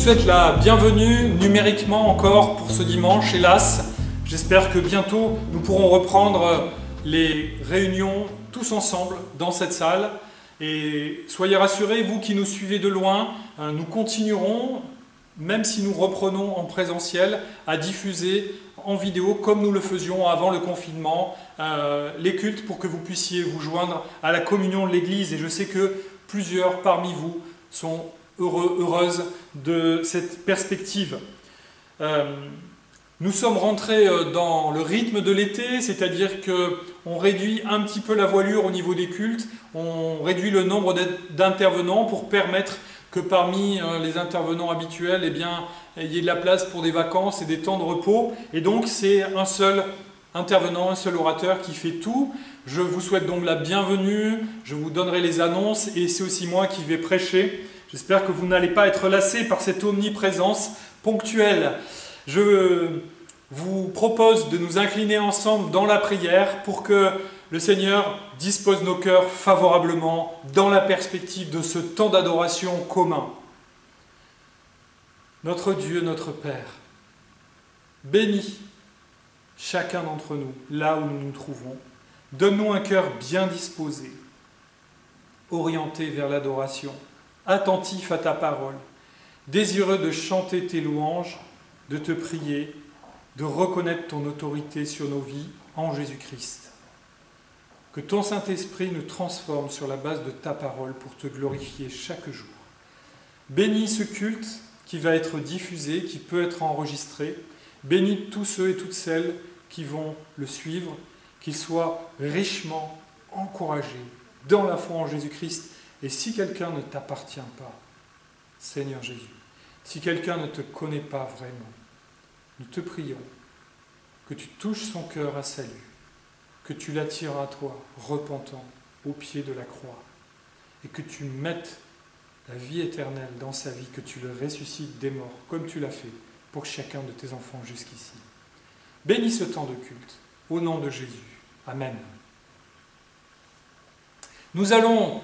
souhaite la bienvenue numériquement encore pour ce dimanche, hélas. J'espère que bientôt nous pourrons reprendre les réunions tous ensemble dans cette salle. Et soyez rassurés, vous qui nous suivez de loin, nous continuerons, même si nous reprenons en présentiel, à diffuser en vidéo comme nous le faisions avant le confinement, les cultes pour que vous puissiez vous joindre à la communion de l'Église. Et je sais que plusieurs parmi vous sont heureuses de cette perspective. Nous sommes rentrés dans le rythme de l'été, c'est-à-dire qu'on réduit un petit peu la voilure au niveau des cultes, on réduit le nombre d'intervenants pour permettre que parmi les intervenants habituels, eh bien, il y ait de la place pour des vacances et des temps de repos. Et donc c'est un seul intervenant, un seul orateur qui fait tout. Je vous souhaite donc la bienvenue, je vous donnerai les annonces et c'est aussi moi qui vais prêcher. J'espère que vous n'allez pas être lassés par cette omniprésence ponctuelle. Je vous propose de nous incliner ensemble dans la prière pour que le Seigneur dispose nos cœurs favorablement dans la perspective de ce temps d'adoration commun. Notre Dieu, notre Père, bénis chacun d'entre nous là où nous nous trouvons. Donne-nous un cœur bien disposé, orienté vers l'adoration, attentif à ta parole, désireux de chanter tes louanges, de te prier, de reconnaître ton autorité sur nos vies en Jésus-Christ. Que ton Saint-Esprit nous transforme sur la base de ta parole pour te glorifier chaque jour. Bénis ce culte qui va être diffusé, qui peut être enregistré. Bénis tous ceux et toutes celles qui vont le suivre, qu'ils soient richement encouragés dans la foi en Jésus-Christ. Et si quelqu'un ne t'appartient pas, Seigneur Jésus, si quelqu'un ne te connaît pas vraiment, nous te prions que tu touches son cœur à salut, que tu l'attires à toi, repentant, au pied de la croix, et que tu mettes la vie éternelle dans sa vie, que tu le ressuscites des morts, comme tu l'as fait pour chacun de tes enfants jusqu'ici. Bénis ce temps de culte, au nom de Jésus. Amen. Nous allons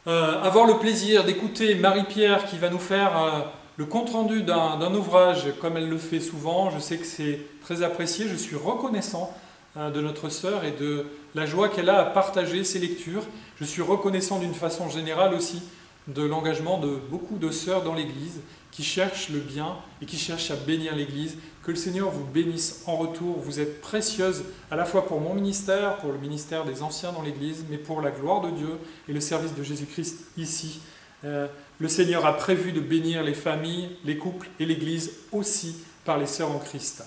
avoir le plaisir d'écouter Marie-Pierre qui va nous faire le compte-rendu d'un ouvrage, comme elle le fait souvent. Je sais que c'est très apprécié. Je suis reconnaissant de notre sœur et de la joie qu'elle a à partager ses lectures. Je suis reconnaissant d'une façon générale aussi de l'engagement de beaucoup de sœurs dans l'Église qui cherchent le bien et qui cherchent à bénir l'Église. Que le Seigneur vous bénisse en retour. Vous êtes précieuses à la fois pour mon ministère, pour le ministère des anciens dans l'Église, mais pour la gloire de Dieu et le service de Jésus-Christ ici. Le Seigneur a prévu de bénir les familles, les couples et l'Église aussi par les sœurs en Christ.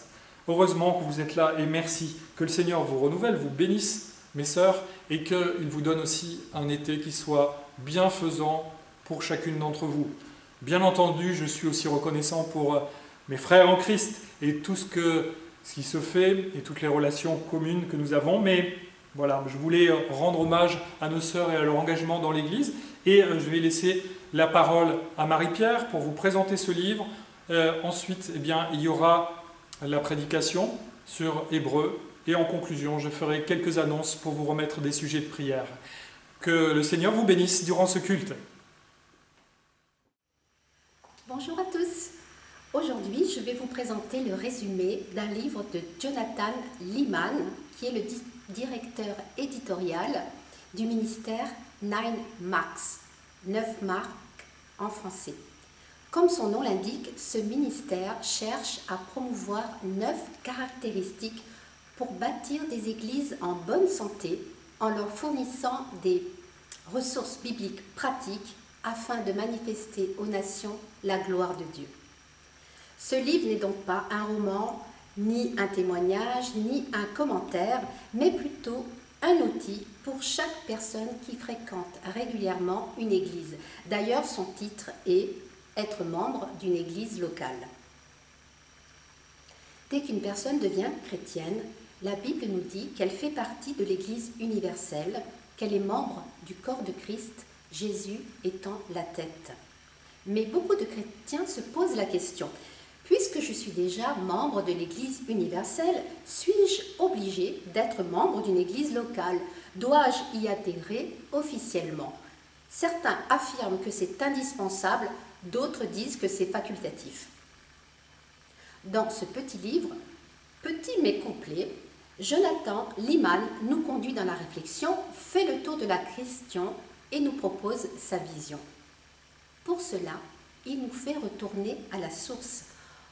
Heureusement que vous êtes là et merci. Que le Seigneur vous renouvelle, vous bénisse, mes sœurs, et qu'il vous donne aussi un été qui soit bienfaisant pour chacune d'entre vous. Bien entendu, je suis aussi reconnaissant pour mes frères en Christ et tout ce qui se fait et toutes les relations communes que nous avons. Mais voilà, je voulais rendre hommage à nos sœurs et à leur engagement dans l'Église. Et je vais laisser la parole à Marie-Pierre pour vous présenter ce livre. Ensuite, eh bien, il y aura la prédication sur Hébreux. Et en conclusion, je ferai quelques annonces pour vous remettre des sujets de prière. Que le Seigneur vous bénisse durant ce culte. Bonjour à tous. Aujourd'hui, je vais vous présenter le résumé d'un livre de Jonathan Leeman, qui est le directeur éditorial du ministère 9 Marks, 9 marques en français. Comme son nom l'indique, ce ministère cherche à promouvoir 9 caractéristiques pour bâtir des églises en bonne santé en leur fournissant des ressources bibliques pratiques afin de manifester aux nations la gloire de Dieu. Ce livre n'est donc pas un roman, ni un témoignage, ni un commentaire, mais plutôt un outil pour chaque personne qui fréquente régulièrement une église. D'ailleurs, son titre est « Être membre d'une église locale ». Dès qu'une personne devient chrétienne, la Bible nous dit qu'elle fait partie de l'église universelle, qu'elle est membre du corps de Christ, Jésus étant la tête. Mais beaucoup de chrétiens se posent la question: puisque je suis déjà membre de l'Église universelle, suis-je obligé d'être membre d'une église locale? Dois-je y adhérer officiellement? Certains affirment que c'est indispensable d'autres disent que c'est facultatif. Dans ce petit livre, petit mais complet, Jonathan Liman nous conduit dans la réflexion, fait le tour de la question et nous propose sa vision. Pour cela, il nous fait retourner à la source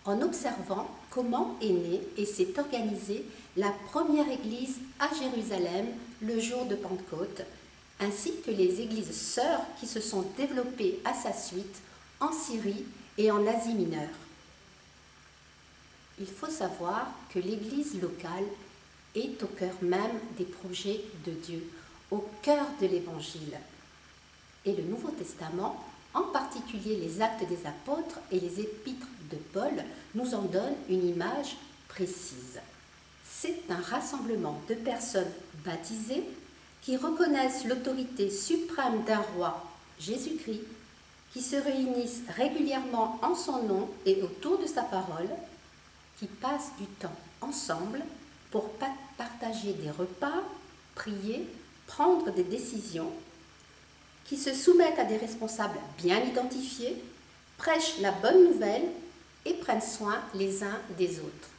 en observant comment est née et s'est organisée la première église à Jérusalem le jour de Pentecôte, ainsi que les églises sœurs qui se sont développées à sa suite en Syrie et en Asie mineure. Il faut savoir que l'église locale est au cœur même des projets de Dieu, au cœur de l'Évangile. Et le Nouveau Testament, en particulier les Actes des Apôtres et les Épîtres de Paul, nous en donnent une image précise. C'est un rassemblement de personnes baptisées qui reconnaissent l'autorité suprême d'un roi, Jésus-Christ, qui se réunissent régulièrement en son nom et autour de sa parole, qui passent du temps ensemble pour partager des repas, prier, prendre des décisions, qui se soumettent à des responsables bien identifiés, prêchent la bonne nouvelle et prennent soin les uns des autres.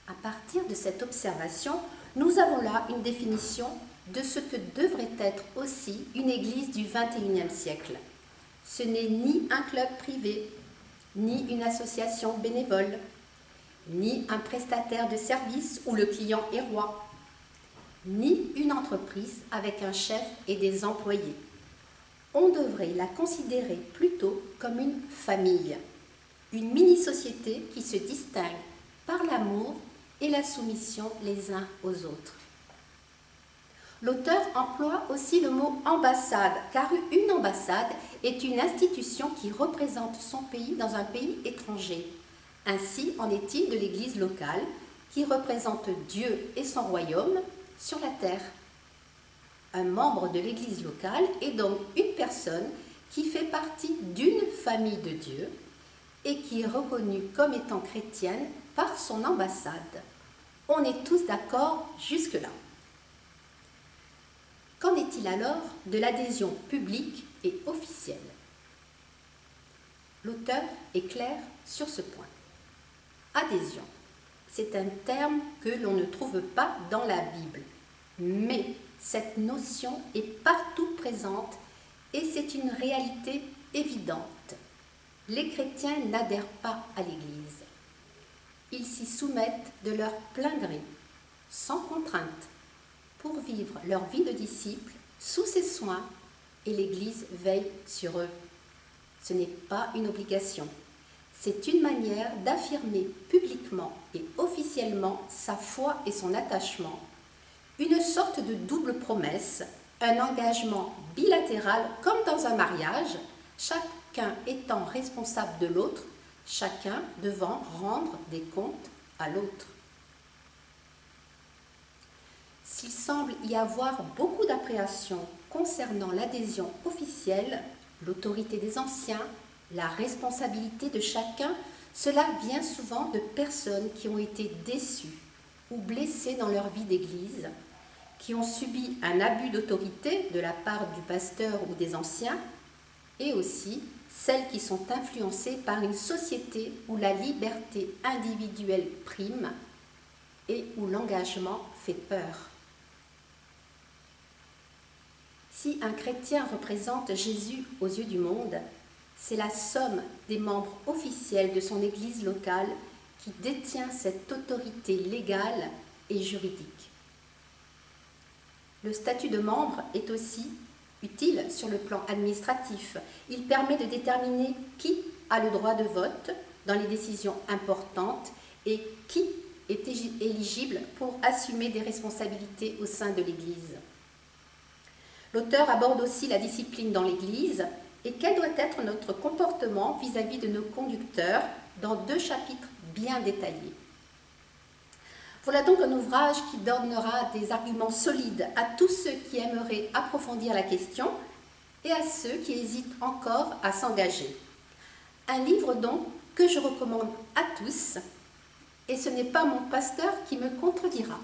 À partir de cette observation, nous avons là une définition de ce que devrait être aussi une église du XXIe siècle. Ce n'est ni un club privé, ni une association bénévole, ni un prestataire de service où le client est roi, ni une entreprise avec un chef et des employés. On devrait la considérer plutôt comme une famille, une mini-société qui se distingue par l'amour et la soumission les uns aux autres. L'auteur emploie aussi le mot ambassade, car une ambassade est une institution qui représente son pays dans un pays étranger. Ainsi en est-il de l'Église locale, qui représente Dieu et son royaume sur la terre. Un membre de l'Église locale est donc une personne qui fait partie d'une famille de Dieu et qui est reconnue comme étant chrétienne par son ambassade. On est tous d'accord jusque-là. Qu'en est-il alors de l'adhésion publique et officielle? L'auteur est clair sur ce point. Adhésion, c'est un terme que l'on ne trouve pas dans la Bible, mais cette notion est partout présente et c'est une réalité évidente. Les chrétiens n'adhèrent pas à l'Église. Ils s'y soumettent de leur plein gré, sans contrainte, pour vivre leur vie de disciples sous ses soins et l'Église veille sur eux. Ce n'est pas une obligation, c'est une manière d'affirmer publiquement et officiellement sa foi et son attachement, une sorte de double promesse, un engagement bilatéral comme dans un mariage, chacun étant responsable de l'autre, chacun devant rendre des comptes à l'autre. S'il semble y avoir beaucoup d'appréhension concernant l'adhésion officielle, l'autorité des anciens, la responsabilité de chacun, cela vient souvent de personnes qui ont été déçues ou blessées dans leur vie d'église, qui ont subi un abus d'autorité de la part du pasteur ou des anciens, et aussi celles qui sont influencées par une société où la liberté individuelle prime et où l'engagement fait peur. Si un chrétien représente Jésus aux yeux du monde, c'est la somme des membres officiels de son église locale qui détient cette autorité légale et juridique. Le statut de membre est aussi utile sur le plan administratif. Il permet de déterminer qui a le droit de vote dans les décisions importantes et qui est éligible pour assumer des responsabilités au sein de l'Église. L'auteur aborde aussi la discipline dans l'Église et quel doit être notre comportement vis-à-vis de nos conducteurs dans 2 chapitres bien détaillés. Voilà donc un ouvrage qui donnera des arguments solides à tous ceux qui aimeraient approfondir la question et à ceux qui hésitent encore à s'engager. Un livre donc que je recommande à tous, et ce n'est pas mon pasteur qui me contredira.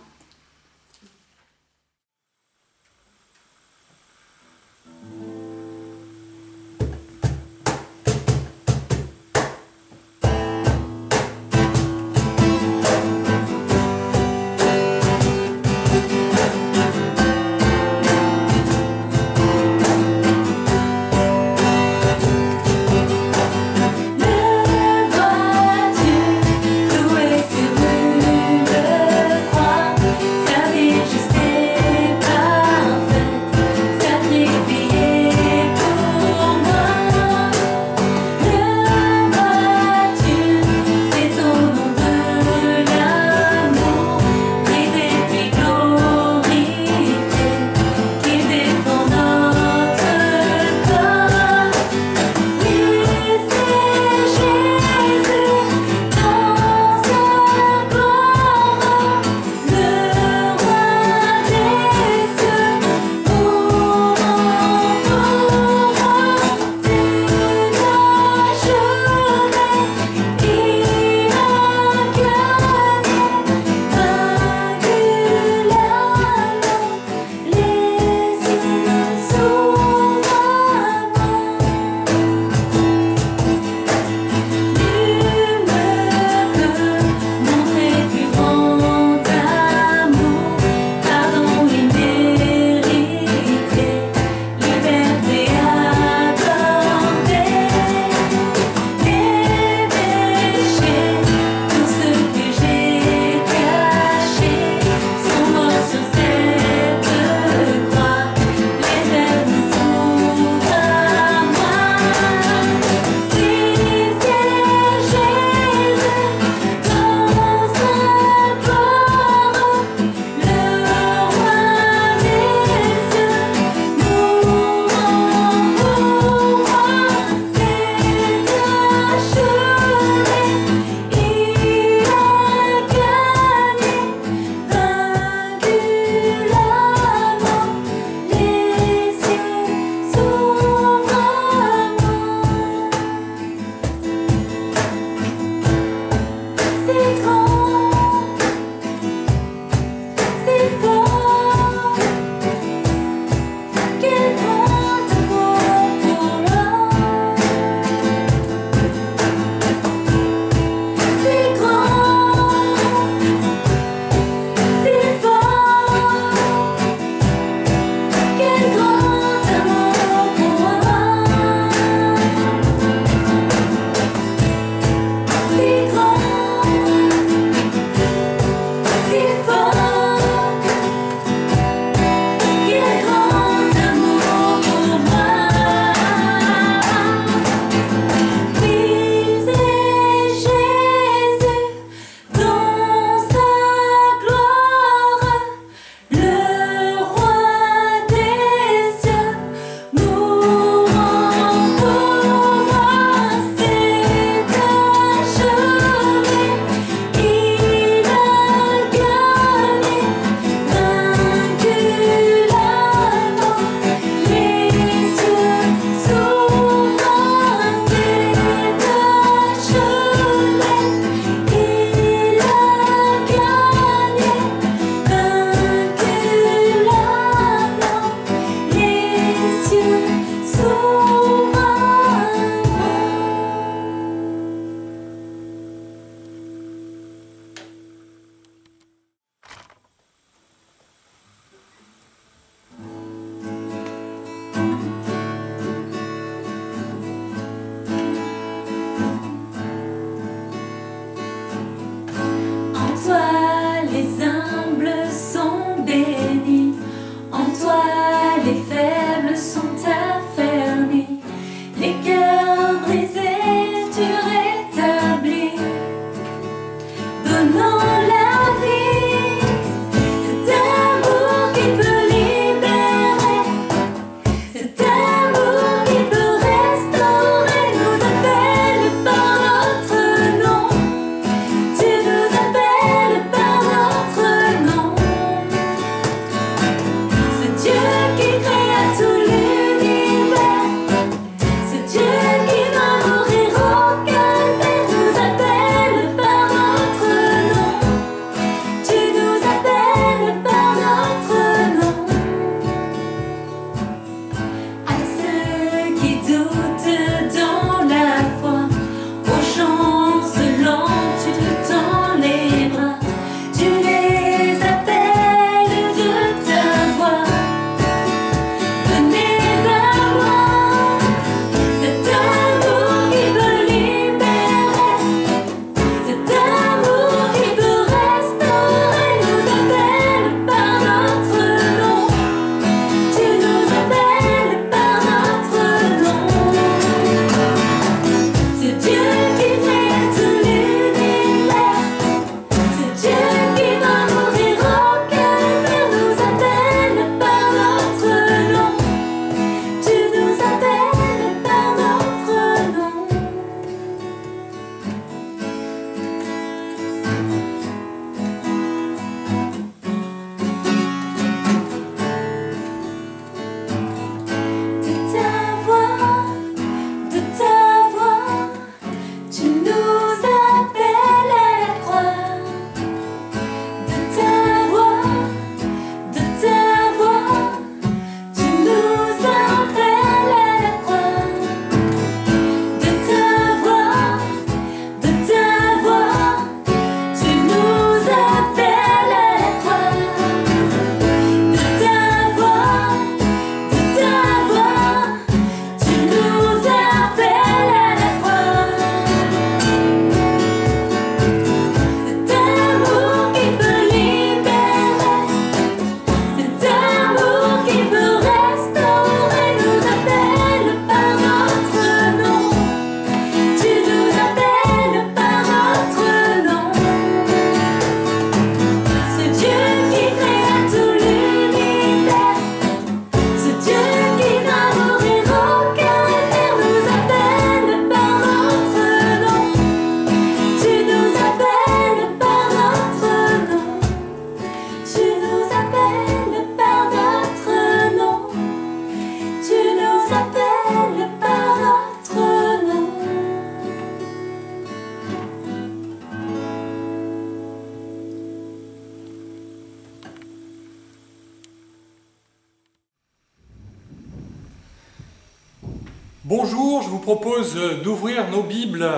Bonjour, je vous propose d'ouvrir nos Bibles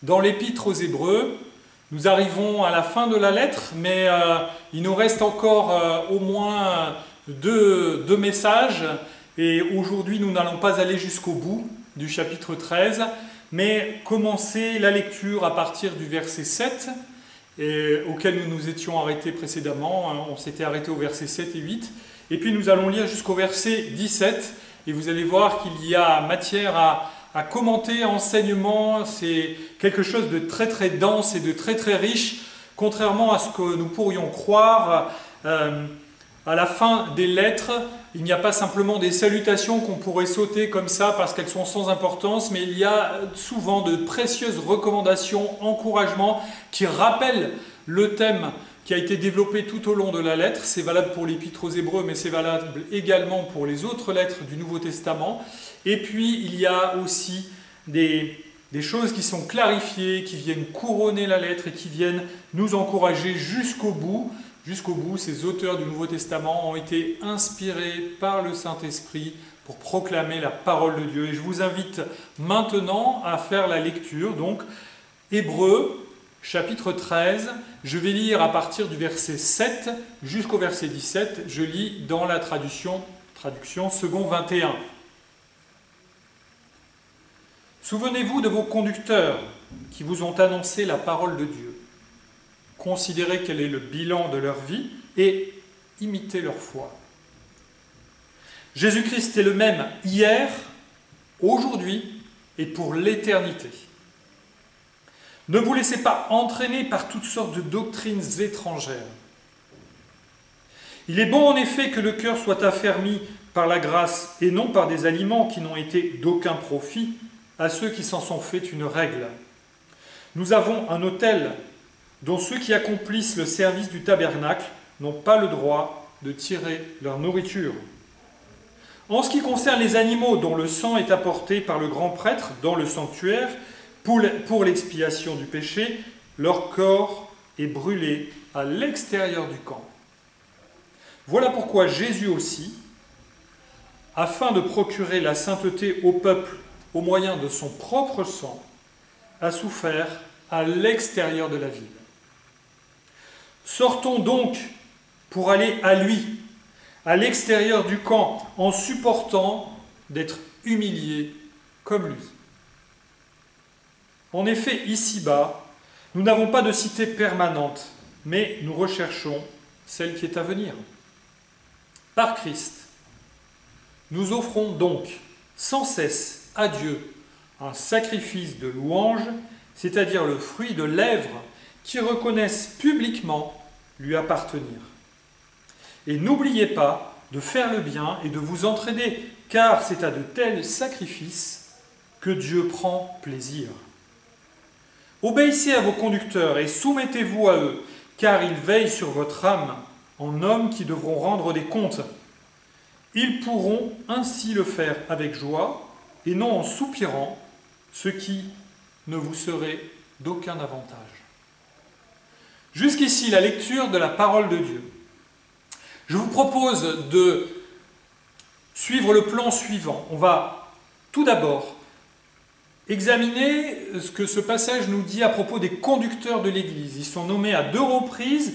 dans l'Épître aux Hébreux. Nous arrivons à la fin de la lettre, mais il nous reste encore au moins deux messages. Et aujourd'hui, nous n'allons pas aller jusqu'au bout du chapitre 13, mais commencer la lecture à partir du verset 7, auquel nous nous étions arrêtés précédemment. On s'était arrêté au verset 7 et 8. Et puis nous allons lire jusqu'au verset 17. Et vous allez voir qu'il y a matière à commenter, enseignement. C'est quelque chose de très très dense et de très très riche, contrairement à ce que nous pourrions croire. À la fin des lettres, il n'y a pas simplement des salutations qu'on pourrait sauter comme ça parce qu'elles sont sans importance, mais il y a souvent de précieuses recommandations, encouragements qui rappellent le thème qui a été développé tout au long de la lettre. C'est valable pour l'Épître aux Hébreux, mais c'est valable également pour les autres lettres du Nouveau Testament. Et puis, il y a aussi des choses qui sont clarifiées, qui viennent couronner la lettre et qui viennent nous encourager jusqu'au bout. Jusqu'au bout, ces auteurs du Nouveau Testament ont été inspirés par le Saint-Esprit pour proclamer la parole de Dieu. Et je vous invite maintenant à faire la lecture. Donc, Hébreux, chapitre 13, je vais lire à partir du verset 7 jusqu'au verset 17. Je lis dans la traduction second 21. Souvenez-vous de vos conducteurs qui vous ont annoncé la parole de Dieu. Considérez quel est le bilan de leur vie et imitez leur foi. Jésus-Christ est le même hier, aujourd'hui et pour l'éternité. Ne vous laissez pas entraîner par toutes sortes de doctrines étrangères. Il est bon en effet que le cœur soit affermi par la grâce et non par des aliments qui n'ont été d'aucun profit à ceux qui s'en sont fait une règle. Nous avons un autel dont ceux qui accomplissent le service du tabernacle n'ont pas le droit de tirer leur nourriture. En ce qui concerne les animaux dont le sang est apporté par le grand prêtre dans le sanctuaire, pour l'expiation du péché, leur corps est brûlé à l'extérieur du camp. Voilà pourquoi Jésus aussi, afin de procurer la sainteté au peuple au moyen de son propre sang, a souffert à l'extérieur de la ville. Sortons donc pour aller à lui, à l'extérieur du camp, en supportant d'être humiliés comme lui. En effet, ici-bas, nous n'avons pas de cité permanente, mais nous recherchons celle qui est à venir. Par Christ, nous offrons donc sans cesse à Dieu un sacrifice de louange, c'est-à-dire le fruit de lèvres qui reconnaissent publiquement lui appartenir. Et n'oubliez pas de faire le bien et de vous entraider, car c'est à de tels sacrifices que Dieu prend plaisir. Obéissez à vos conducteurs et soumettez-vous à eux, car ils veillent sur votre âme en hommes qui devront rendre des comptes. Ils pourront ainsi le faire avec joie et non en soupirant, ce qui ne vous serait d'aucun avantage. Jusqu'ici, la lecture de la parole de Dieu. Je vous propose de suivre le plan suivant. On va tout d'abord examiner ce que ce passage nous dit à propos des conducteurs de l'Église. Ils sont nommés à 2 reprises,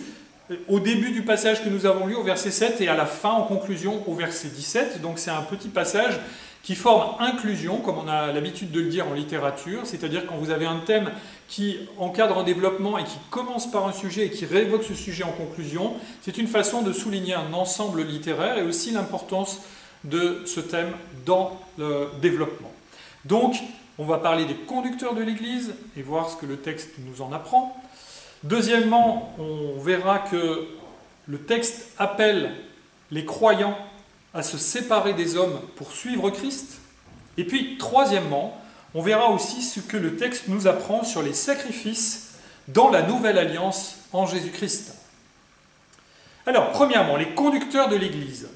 au début du passage que nous avons lu au verset 7 et à la fin, en conclusion, au verset 17. Donc c'est un petit passage qui forme inclusion, comme on a l'habitude de le dire en littérature, c'est-à-dire quand vous avez un thème qui encadre un développement et qui commence par un sujet et qui réévoque ce sujet en conclusion, c'est une façon de souligner un ensemble littéraire et aussi l'importance de ce thème dans le développement. Donc, on va parler des conducteurs de l'Église et voir ce que le texte nous en apprend. Deuxièmement, on verra que le texte appelle les croyants à se séparer des hommes pour suivre Christ. Et puis, troisièmement, on verra aussi ce que le texte nous apprend sur les sacrifices dans la nouvelle alliance en Jésus-Christ. Alors, premièrement, les conducteurs de l'Église.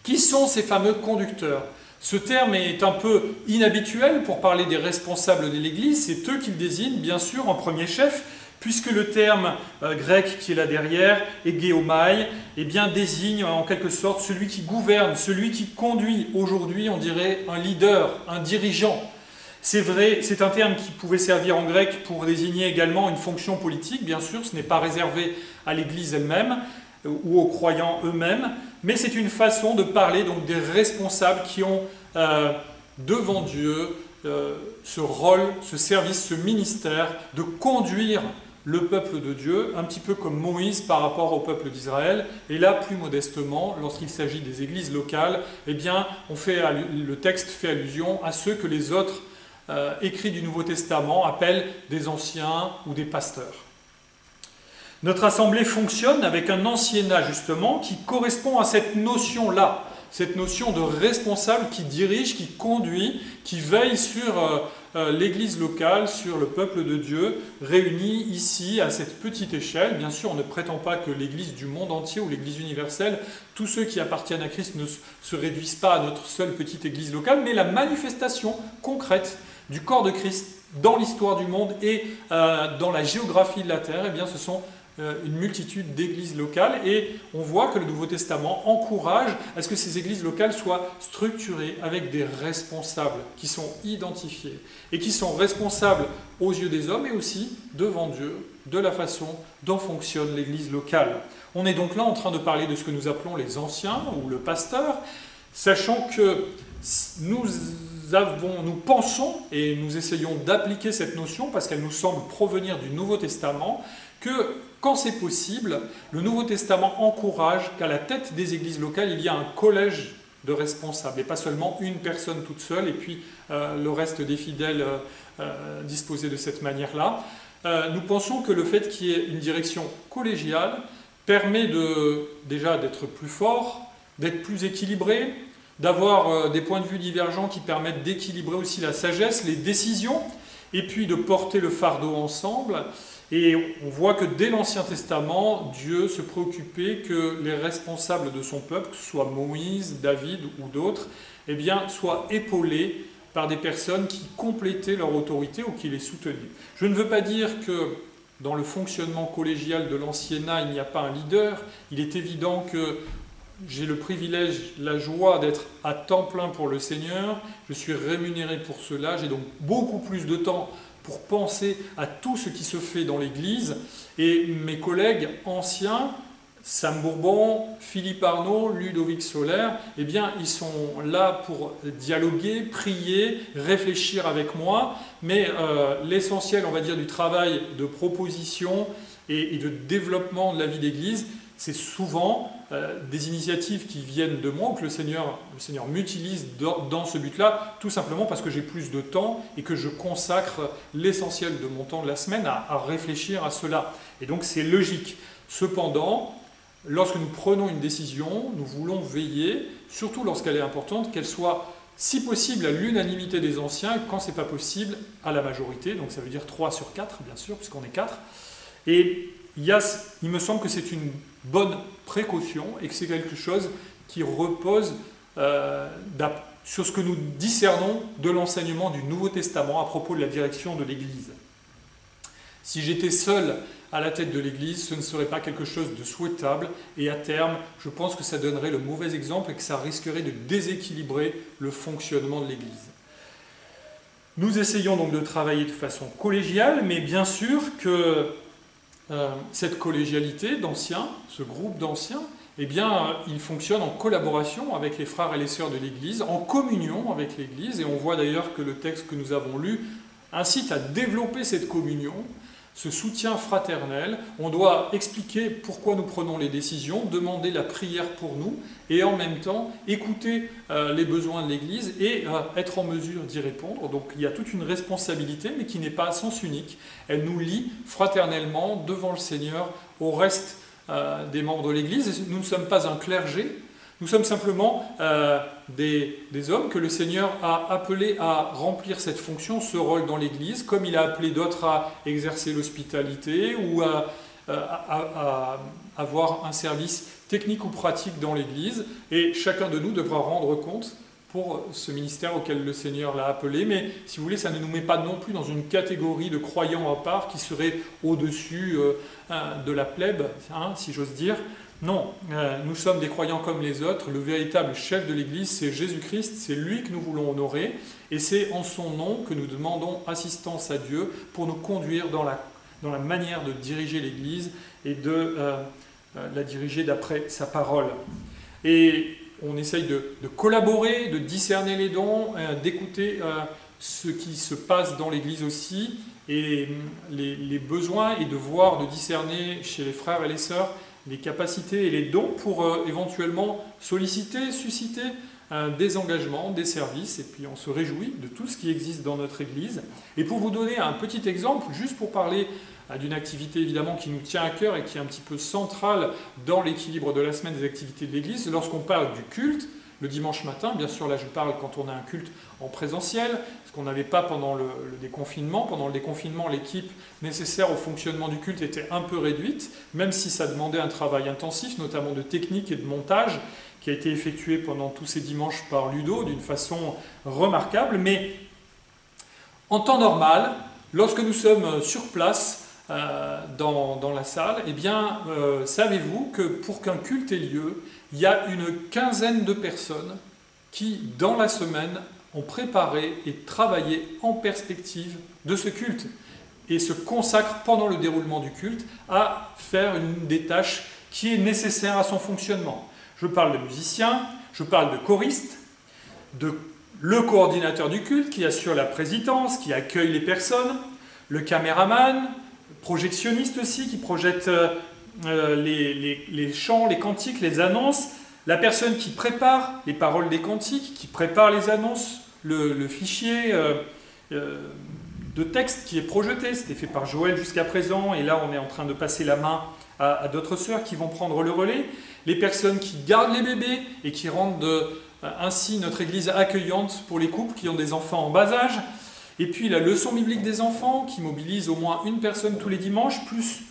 Qui sont ces fameux conducteurs ? Ce terme est un peu inhabituel pour parler des responsables de l'Église, c'est eux qui le désignent, bien sûr, en premier chef, puisque le terme grec qui est là derrière, égéomai, eh bien, désigne en quelque sorte celui qui gouverne, celui qui conduit. Aujourd'hui, on dirait un leader, un dirigeant. C'est vrai, c'est un terme qui pouvait servir en grec pour désigner également une fonction politique, bien sûr, ce n'est pas réservé à l'Église elle-même ou aux croyants eux-mêmes, mais c'est une façon de parler donc des responsables qui ont devant Dieu ce rôle, ce service, ce ministère de conduire le peuple de Dieu, un petit peu comme Moïse par rapport au peuple d'Israël. Et là, plus modestement, lorsqu'il s'agit des églises locales, eh bien, le texte fait allusion à ceux que les autres écrits du Nouveau Testament appellent des anciens ou des pasteurs. Notre assemblée fonctionne avec un anciennat, justement, qui correspond à cette notion-là, cette notion de responsable qui dirige, qui conduit, qui veille sur l'Église locale, sur le peuple de Dieu, réuni ici à cette petite échelle. Bien sûr, on ne prétend pas que l'Église du monde entier ou l'Église universelle, tous ceux qui appartiennent à Christ ne se réduisent pas à notre seule petite Église locale, mais la manifestation concrète du corps de Christ dans l'histoire du monde et dans la géographie de la terre, eh bien, ce sont une multitude d'églises locales, et on voit que le Nouveau Testament encourage à ce que ces églises locales soient structurées avec des responsables qui sont identifiés et qui sont responsables aux yeux des hommes et aussi devant Dieu de la façon dont fonctionne l'église locale. On est donc là en train de parler de ce que nous appelons les anciens ou le pasteur, sachant que nous pensons et nous essayons d'appliquer cette notion parce qu'elle nous semble provenir du Nouveau Testament, que quand c'est possible, le Nouveau Testament encourage qu'à la tête des églises locales, il y a un collège de responsables, et pas seulement une personne toute seule, et puis le reste des fidèles disposés de cette manière-là. Nous pensons que le fait qu'il y ait une direction collégiale permet déjà d'être plus fort, d'être plus équilibré, d'avoir des points de vue divergents qui permettent d'équilibrer aussi la sagesse, les décisions, et puis de porter le fardeau ensemble. Et on voit que dès l'Ancien Testament, Dieu se préoccupait que les responsables de son peuple, que ce soit Moïse, David ou d'autres, eh bien, soient épaulés par des personnes qui complétaient leur autorité ou qui les soutenaient. Je ne veux pas dire que dans le fonctionnement collégial de l'anciennat, il n'y a pas un leader. Il est évident que j'ai le privilège, la joie d'être à temps plein pour le Seigneur. Je suis rémunéré pour cela. J'ai donc beaucoup plus de temps pour penser à tout ce qui se fait dans l'Église. Et mes collègues anciens, Sam Bourbon, Philippe Arnaud, Ludovic Soler, eh bien, ils sont là pour dialoguer, prier, réfléchir avec moi. Mais l'essentiel, on va dire, du travail de proposition et de développement de la vie d'Église, c'est souvent des initiatives qui viennent de moi ou que le Seigneur m'utilise dans ce but-là, tout simplement parce que j'ai plus de temps et que je consacre l'essentiel de mon temps de la semaine à réfléchir à cela. Et donc c'est logique. Cependant, lorsque nous prenons une décision, nous voulons veiller, surtout lorsqu'elle est importante, qu'elle soit si possible à l'unanimité des anciens, et quand ce n'est pas possible, à la majorité. Donc ça veut dire 3 sur 4, bien sûr, puisqu'on est 4. Et il me semble que c'est une bonne précaution et que c'est quelque chose qui repose sur ce que nous discernons de l'enseignement du Nouveau Testament à propos de la direction de l'Église. Si j'étais seul à la tête de l'Église, ce ne serait pas quelque chose de souhaitable et à terme, je pense que ça donnerait le mauvais exemple et que ça risquerait de déséquilibrer le fonctionnement de l'Église. Nous essayons donc de travailler de façon collégiale, mais bien sûr que cette collégialité d'anciens, ce groupe d'anciens, eh bien, il fonctionne en collaboration avec les frères et les sœurs de l'Église, en communion avec l'Église, et on voit d'ailleurs que le texte que nous avons lu incite à développer cette communion, ce soutien fraternel. On doit expliquer pourquoi nous prenons les décisions, demander la prière pour nous, et en même temps écouter les besoins de l'Église et être en mesure d'y répondre. Donc il y a toute une responsabilité, mais qui n'est pas à sens unique. Elle nous lie fraternellement devant le Seigneur au reste des membres de l'Église. Nous ne sommes pas un clergé, nous sommes simplement des hommes que le Seigneur a appelés à remplir cette fonction, ce rôle dans l'Église, comme il a appelé d'autres à exercer l'hospitalité ou à avoir un service technique ou pratique dans l'Église. Et chacun de nous devra rendre compte pour ce ministère auquel le Seigneur l'a appelé. Mais si vous voulez, ça ne nous met pas non plus dans une catégorie de croyants à part qui serait au-dessus de la plèbe, hein, si j'ose dire. Non, nous sommes des croyants comme les autres. Le véritable chef de l'Église, c'est Jésus-Christ, c'est lui que nous voulons honorer, et c'est en son nom que nous demandons assistance à Dieu pour nous conduire dans la manière de diriger l'Église et de la diriger d'après sa parole. Et on essaye de collaborer, de discerner les dons, d'écouter ce qui se passe dans l'Église aussi, et les besoins, et de voir, de discerner chez les frères et les sœurs les capacités et les dons pour éventuellement solliciter, susciter des engagements, des services, et puis on se réjouit de tout ce qui existe dans notre Église. Et pour vous donner un petit exemple, juste pour parler d'une activité évidemment qui nous tient à cœur et qui est un petit peu centrale dans l'équilibre de la semaine des activités de l'Église, lorsqu'on parle du culte, le dimanche matin, bien sûr là je parle quand on a un culte en présentiel, ce qu'on n'avait pas pendant le déconfinement. Pendant le déconfinement, l'équipe nécessaire au fonctionnement du culte était un peu réduite, même si ça demandait un travail intensif, notamment de technique et de montage, qui a été effectué pendant tous ces dimanches par Ludo d'une façon remarquable. Mais en temps normal, lorsque nous sommes sur place dans la salle, eh bien, savez-vous que pour qu'un culte ait lieu, il y a une quinzaine de personnes qui, dans la semaine, ont préparé et travaillé en perspective de ce culte et se consacrent pendant le déroulement du culte à faire une des tâches qui est nécessaire à son fonctionnement. Je parle de musiciens, je parle de choristes, de le coordinateur du culte qui assure la présidence, qui accueille les personnes, le caméraman, projectionniste aussi qui projette les chants, les cantiques, les annonces, la personne qui prépare les paroles des cantiques, qui prépare les annonces, le fichier de texte qui est projeté. C'était fait par Joël jusqu'à présent, et là on est en train de passer la main à d'autres sœurs qui vont prendre le relais. Les personnes qui gardent les bébés et qui rendent ainsi notre Église accueillante pour les couples qui ont des enfants en bas âge. Et puis la leçon biblique des enfants qui mobilise au moins une personne tous les dimanches, plus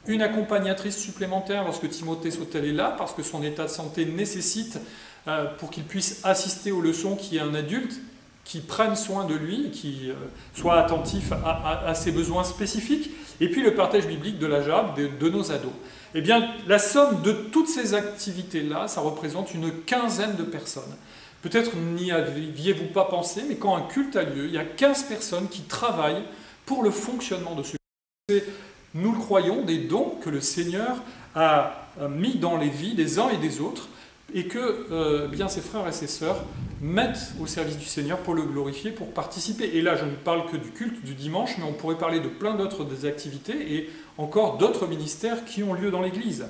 une accompagnatrice supplémentaire lorsque Timothée Sautel est là, parce que son état de santé nécessite, pour qu'il puisse assister aux leçons, qu'il y ait un adulte qui prenne soin de lui, qui soit attentif à ses besoins spécifiques. Et puis le partage biblique de la JAB, de nos ados. Eh bien, la somme de toutes ces activités-là, ça représente une quinzaine de personnes. Peut-être n'y aviez-vous pas pensé, mais quand un culte a lieu, il y a 15 personnes qui travaillent pour le fonctionnement de ce culte. Nous le croyons, des dons que le Seigneur a mis dans les vies des uns et des autres, et que bien ses frères et ses sœurs mettent au service du Seigneur pour le glorifier, pour participer. Et là, je ne parle que du culte du dimanche, mais on pourrait parler de plein d'autres activités et encore d'autres ministères qui ont lieu dans l'Église.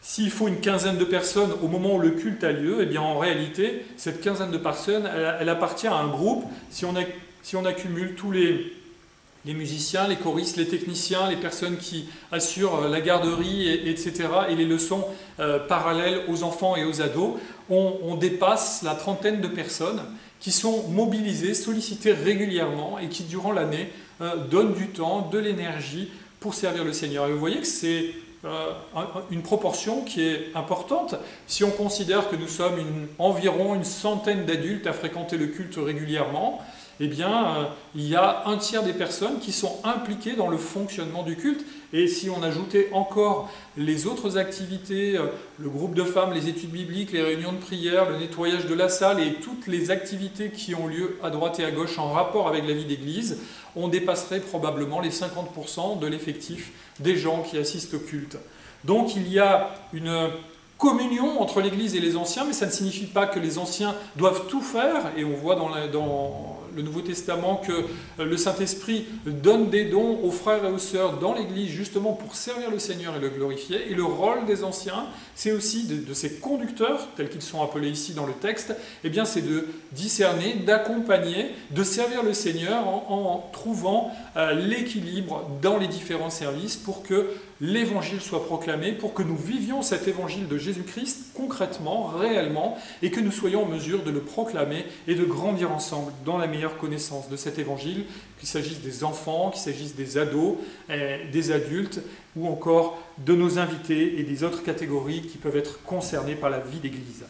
S'il faut une quinzaine de personnes au moment où le culte a lieu, eh bien en réalité, cette quinzaine de personnes, elle appartient à un groupe. Si on accumule tous les musiciens, les choristes, les techniciens, les personnes qui assurent la garderie, etc., et les leçons parallèles aux enfants et aux ados, on dépasse la trentaine de personnes qui sont mobilisées, sollicitées régulièrement et qui, durant l'année, donnent du temps, de l'énergie pour servir le Seigneur. Et vous voyez que c'est une proportion qui est importante. Si on considère que nous sommes environ une centaine d'adultes à fréquenter le culte régulièrement, eh bien, il y a un tiers des personnes qui sont impliquées dans le fonctionnement du culte. Et si on ajoutait encore les autres activités, le groupe de femmes, les études bibliques, les réunions de prière, le nettoyage de la salle et toutes les activités qui ont lieu à droite et à gauche en rapport avec la vie d'Église, on dépasserait probablement les 50% de l'effectif des gens qui assistent au culte. Donc il y a une communion entre l'Église et les anciens, mais ça ne signifie pas que les anciens doivent tout faire, et on voit dans le Nouveau Testament que le Saint-Esprit donne des dons aux frères et aux sœurs dans l'Église justement pour servir le Seigneur et le glorifier, et le rôle des anciens, c'est aussi de ces conducteurs, tels qu'ils sont appelés ici dans le texte, eh bien c'est de discerner, d'accompagner, de servir le Seigneur en trouvant l'équilibre dans les différents services pour que l'Évangile soit proclamé, pour que nous vivions cet Évangile de Jésus-Christ concrètement, réellement, et que nous soyons en mesure de le proclamer et de grandir ensemble dans la meilleure connaissance de cet Évangile, qu'il s'agisse des enfants, qu'il s'agisse des ados, des adultes, ou encore de nos invités et des autres catégories qui peuvent être concernées par la vie d'Église.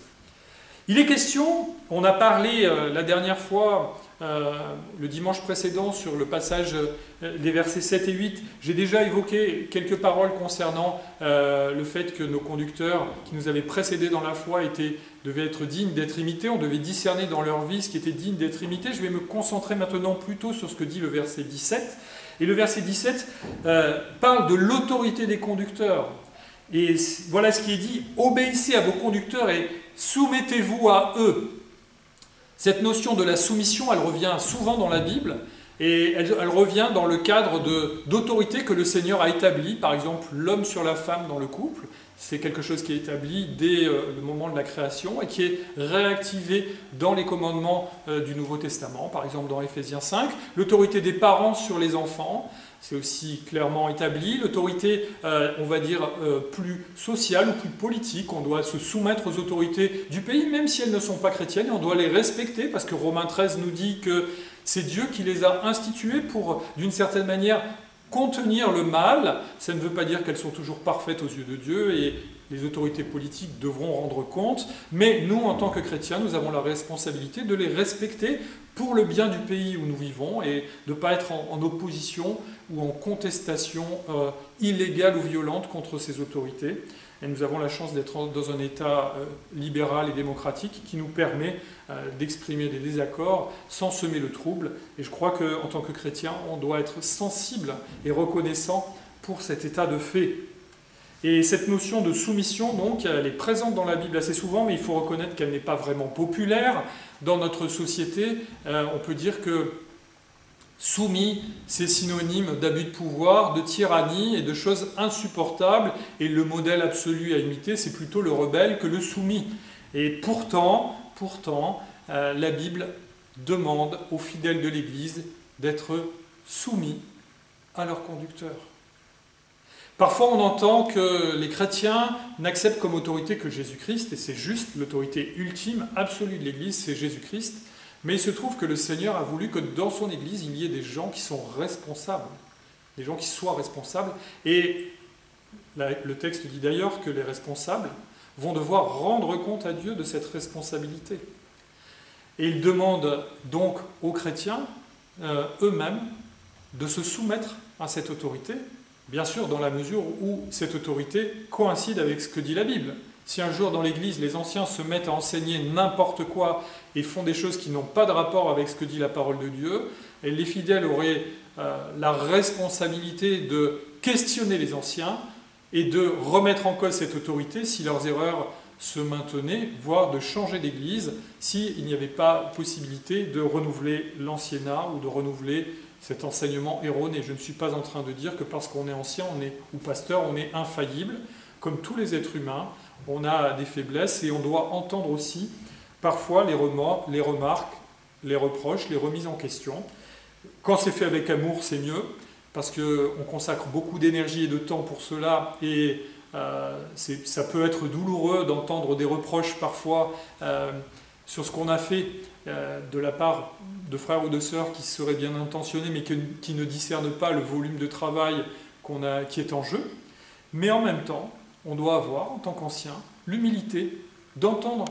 Il est question, on a parlé la dernière fois, le dimanche précédent, sur le passage des versets 7 et 8, j'ai déjà évoqué quelques paroles concernant le fait que nos conducteurs qui nous avaient précédés dans la foi devaient être dignes d'être imités, on devait discerner dans leur vie ce qui était digne d'être imité. Je vais me concentrer maintenant plutôt sur ce que dit le verset 17. Et le verset 17 parle de l'autorité des conducteurs. Et voilà ce qui est dit, « Obéissez à vos conducteurs et soumettez-vous à eux ». Cette notion de la soumission, elle revient souvent dans la Bible, et elle revient dans le cadre d'autorité que le Seigneur a établi, par exemple l'homme sur la femme dans le couple. C'est quelque chose qui est établi dès le moment de la création et qui est réactivé dans les commandements du Nouveau Testament, par exemple dans Éphésiens 5. L'autorité des parents sur les enfants, c'est aussi clairement établi. L'autorité, on va dire, plus sociale ou plus politique. On doit se soumettre aux autorités du pays, même si elles ne sont pas chrétiennes, et on doit les respecter, parce que Romains 13 nous dit que c'est Dieu qui les a instituées pour, d'une certaine manière, contenir le mal. Ça ne veut pas dire qu'elles sont toujours parfaites aux yeux de Dieu, et les autorités politiques devront rendre compte, mais nous, en tant que chrétiens, nous avons la responsabilité de les respecter pour le bien du pays où nous vivons, et de ne pas être en opposition ou en contestation illégale ou violente contre ces autorités. Et nous avons la chance d'être dans un État libéral et démocratique qui nous permet d'exprimer des désaccords sans semer le trouble. Et je crois qu'en tant que chrétien, on doit être sensible et reconnaissant pour cet état de fait. Et cette notion de soumission, donc, elle est présente dans la Bible assez souvent, mais il faut reconnaître qu'elle n'est pas vraiment populaire dans notre société. On peut dire que soumis, c'est synonyme d'abus de pouvoir, de tyrannie et de choses insupportables. Et le modèle absolu à imiter, c'est plutôt le rebelle que le soumis. Et pourtant, la Bible demande aux fidèles de l'Église d'être soumis à leur conducteur. Parfois, on entend que les chrétiens n'acceptent comme autorité que Jésus-Christ, et c'est juste, l'autorité ultime, absolue de l'Église, c'est Jésus-Christ. Mais il se trouve que le Seigneur a voulu que dans son Église, il y ait des gens qui sont responsables, des gens qui soient responsables. Et le texte dit d'ailleurs que les responsables vont devoir rendre compte à Dieu de cette responsabilité. Et il demande donc aux chrétiens eux-mêmes de se soumettre à cette autorité, bien sûr dans la mesure où cette autorité coïncide avec ce que dit la Bible. Si un jour dans l'Église, les anciens se mettent à enseigner n'importe quoi et font des choses qui n'ont pas de rapport avec ce que dit la parole de Dieu, et les fidèles auraient la responsabilité de questionner les anciens et de remettre en cause cette autorité si leurs erreurs se maintenaient, voire de changer d'Église s'il n'y avait pas possibilité de renouveler l'anciennat ou de renouveler cet enseignement erroné. Je ne suis pas en train de dire que parce qu'on est ancien ou pasteur, on est infaillible. Comme tous les êtres humains, on a des faiblesses et on doit entendre aussi parfois les remarques, les reproches, les remises en question. Quand c'est fait avec amour, c'est mieux, parce qu'on consacre beaucoup d'énergie et de temps pour cela, et ça peut être douloureux d'entendre des reproches parfois sur ce qu'on a fait de la part de frères ou de sœurs qui seraient bien intentionnés, mais qui ne discernent pas le volume de travail qui est en jeu. Mais en même temps, on doit avoir, en tant qu'ancien, l'humilité d'entendre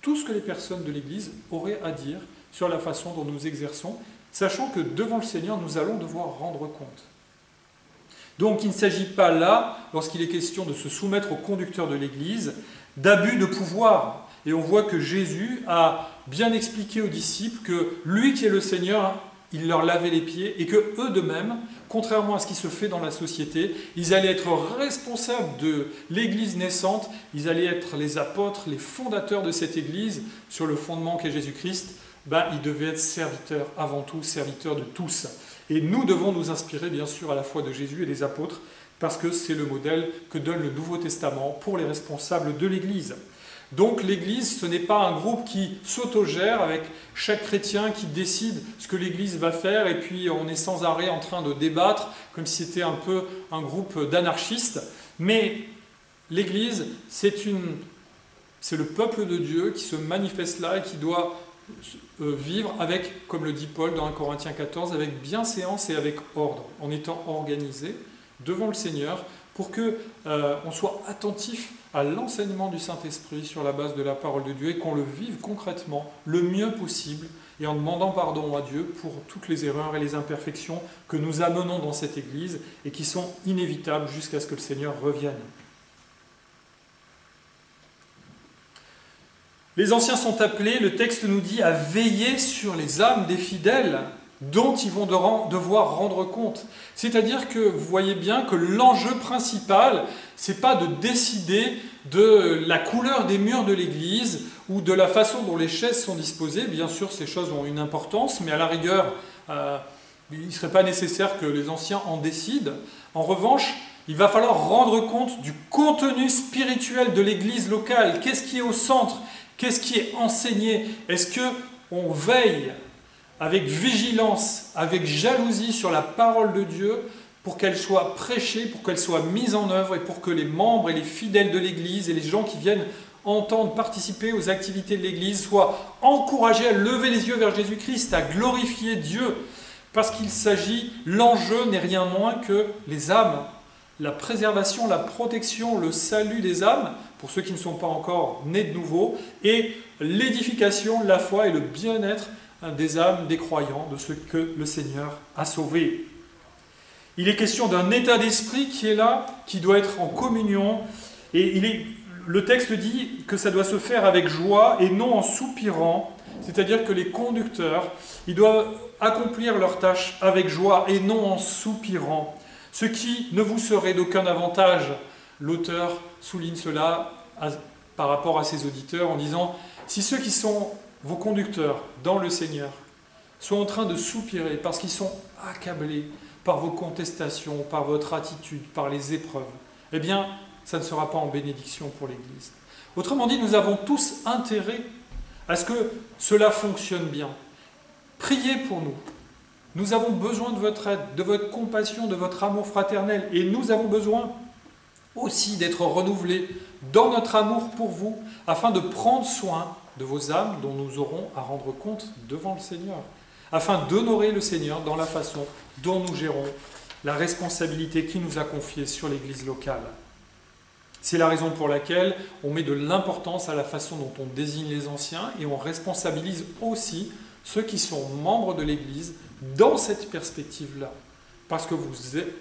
tout ce que les personnes de l'Église auraient à dire sur la façon dont nous exerçons, sachant que devant le Seigneur, nous allons devoir rendre compte. Donc il ne s'agit pas là, lorsqu'il est question de se soumettre au conducteur de l'Église, d'abus de pouvoir. Et on voit que Jésus a bien expliqué aux disciples que lui qui est le Seigneur, il leur lavait les pieds et que eux de même, contrairement à ce qui se fait dans la société, ils allaient être responsables de l'Église naissante, ils allaient être les apôtres, les fondateurs de cette Église sur le fondement qu'est Jésus-Christ. Ils devaient être serviteurs, avant tout serviteurs de tous. Et nous devons nous inspirer bien sûr à la fois de Jésus et des apôtres, parce que c'est le modèle que donne le Nouveau Testament pour les responsables de l'Église. Donc l'Église, ce n'est pas un groupe qui s'autogère avec chaque chrétien qui décide ce que l'Église va faire et puis on est sans arrêt en train de débattre comme si c'était un peu un groupe d'anarchistes. Mais l'Église, c'est le peuple de Dieu qui se manifeste là et qui doit vivre avec, comme le dit Paul dans 1 Corinthiens 14, avec bienséance et avec ordre, en étant organisé devant le Seigneur pour que on soit attentif à l'enseignement du Saint-Esprit sur la base de la parole de Dieu et qu'on le vive concrètement le mieux possible et en demandant pardon à Dieu pour toutes les erreurs et les imperfections que nous amenons dans cette Église et qui sont inévitables jusqu'à ce que le Seigneur revienne. Les anciens sont appelés, le texte nous dit, à veiller sur les âmes des fidèles dont ils vont devoir rendre compte. C'est-à-dire que vous voyez bien que l'enjeu principal, c'est pas de décider de la couleur des murs de l'église ou de la façon dont les chaises sont disposées. Bien sûr, ces choses ont une importance, mais à la rigueur, il ne serait pas nécessaire que les anciens en décident. En revanche, il va falloir rendre compte du contenu spirituel de l'église locale. Qu'est-ce qui est au centre ? Qu'est-ce qui est enseigné ? Est-ce qu'on veille avec vigilance, avec jalousie sur la parole de Dieu pour qu'elle soit prêchée, pour qu'elle soit mise en œuvre et pour que les membres et les fidèles de l'Église et les gens qui viennent entendre, participer aux activités de l'Église soient encouragés à lever les yeux vers Jésus-Christ, à glorifier Dieu, parce qu'il s'agit, l'enjeu n'est rien moins que les âmes, la préservation, la protection, le salut des âmes, pour ceux qui ne sont pas encore nés de nouveau, et l'édification, la foi et le bien-être des âmes, des croyants, de ceux que le Seigneur a sauvés. Il est question d'un état d'esprit qui est là, qui doit être en communion, et le texte dit que ça doit se faire avec joie et non en soupirant, c'est-à-dire que les conducteurs, ils doivent accomplir leur tâche avec joie et non en soupirant, ce qui ne vous serait d'aucun avantage. L'auteur souligne cela par rapport à ses auditeurs en disant « Si ceux qui sont vos conducteurs dans le Seigneur sont en train de soupirer parce qu'ils sont accablés par vos contestations, par votre attitude, par les épreuves, eh bien, ça ne sera pas en bénédiction pour l'Église. » Autrement dit, nous avons tous intérêt à ce que cela fonctionne bien. Priez pour nous. Nous avons besoin de votre aide, de votre compassion, de votre amour fraternel. Et nous avons besoin aussi d'être renouvelés dans notre amour pour vous, afin de prendre soin de vos âmes dont nous aurons à rendre compte devant le Seigneur, afin d'honorer le Seigneur dans la façon dont nous gérons la responsabilité qu'il nous a confiée sur l'Église locale. C'est la raison pour laquelle on met de l'importance à la façon dont on désigne les anciens et on responsabilise aussi ceux qui sont membres de l'Église dans cette perspective-là. Parce que vous,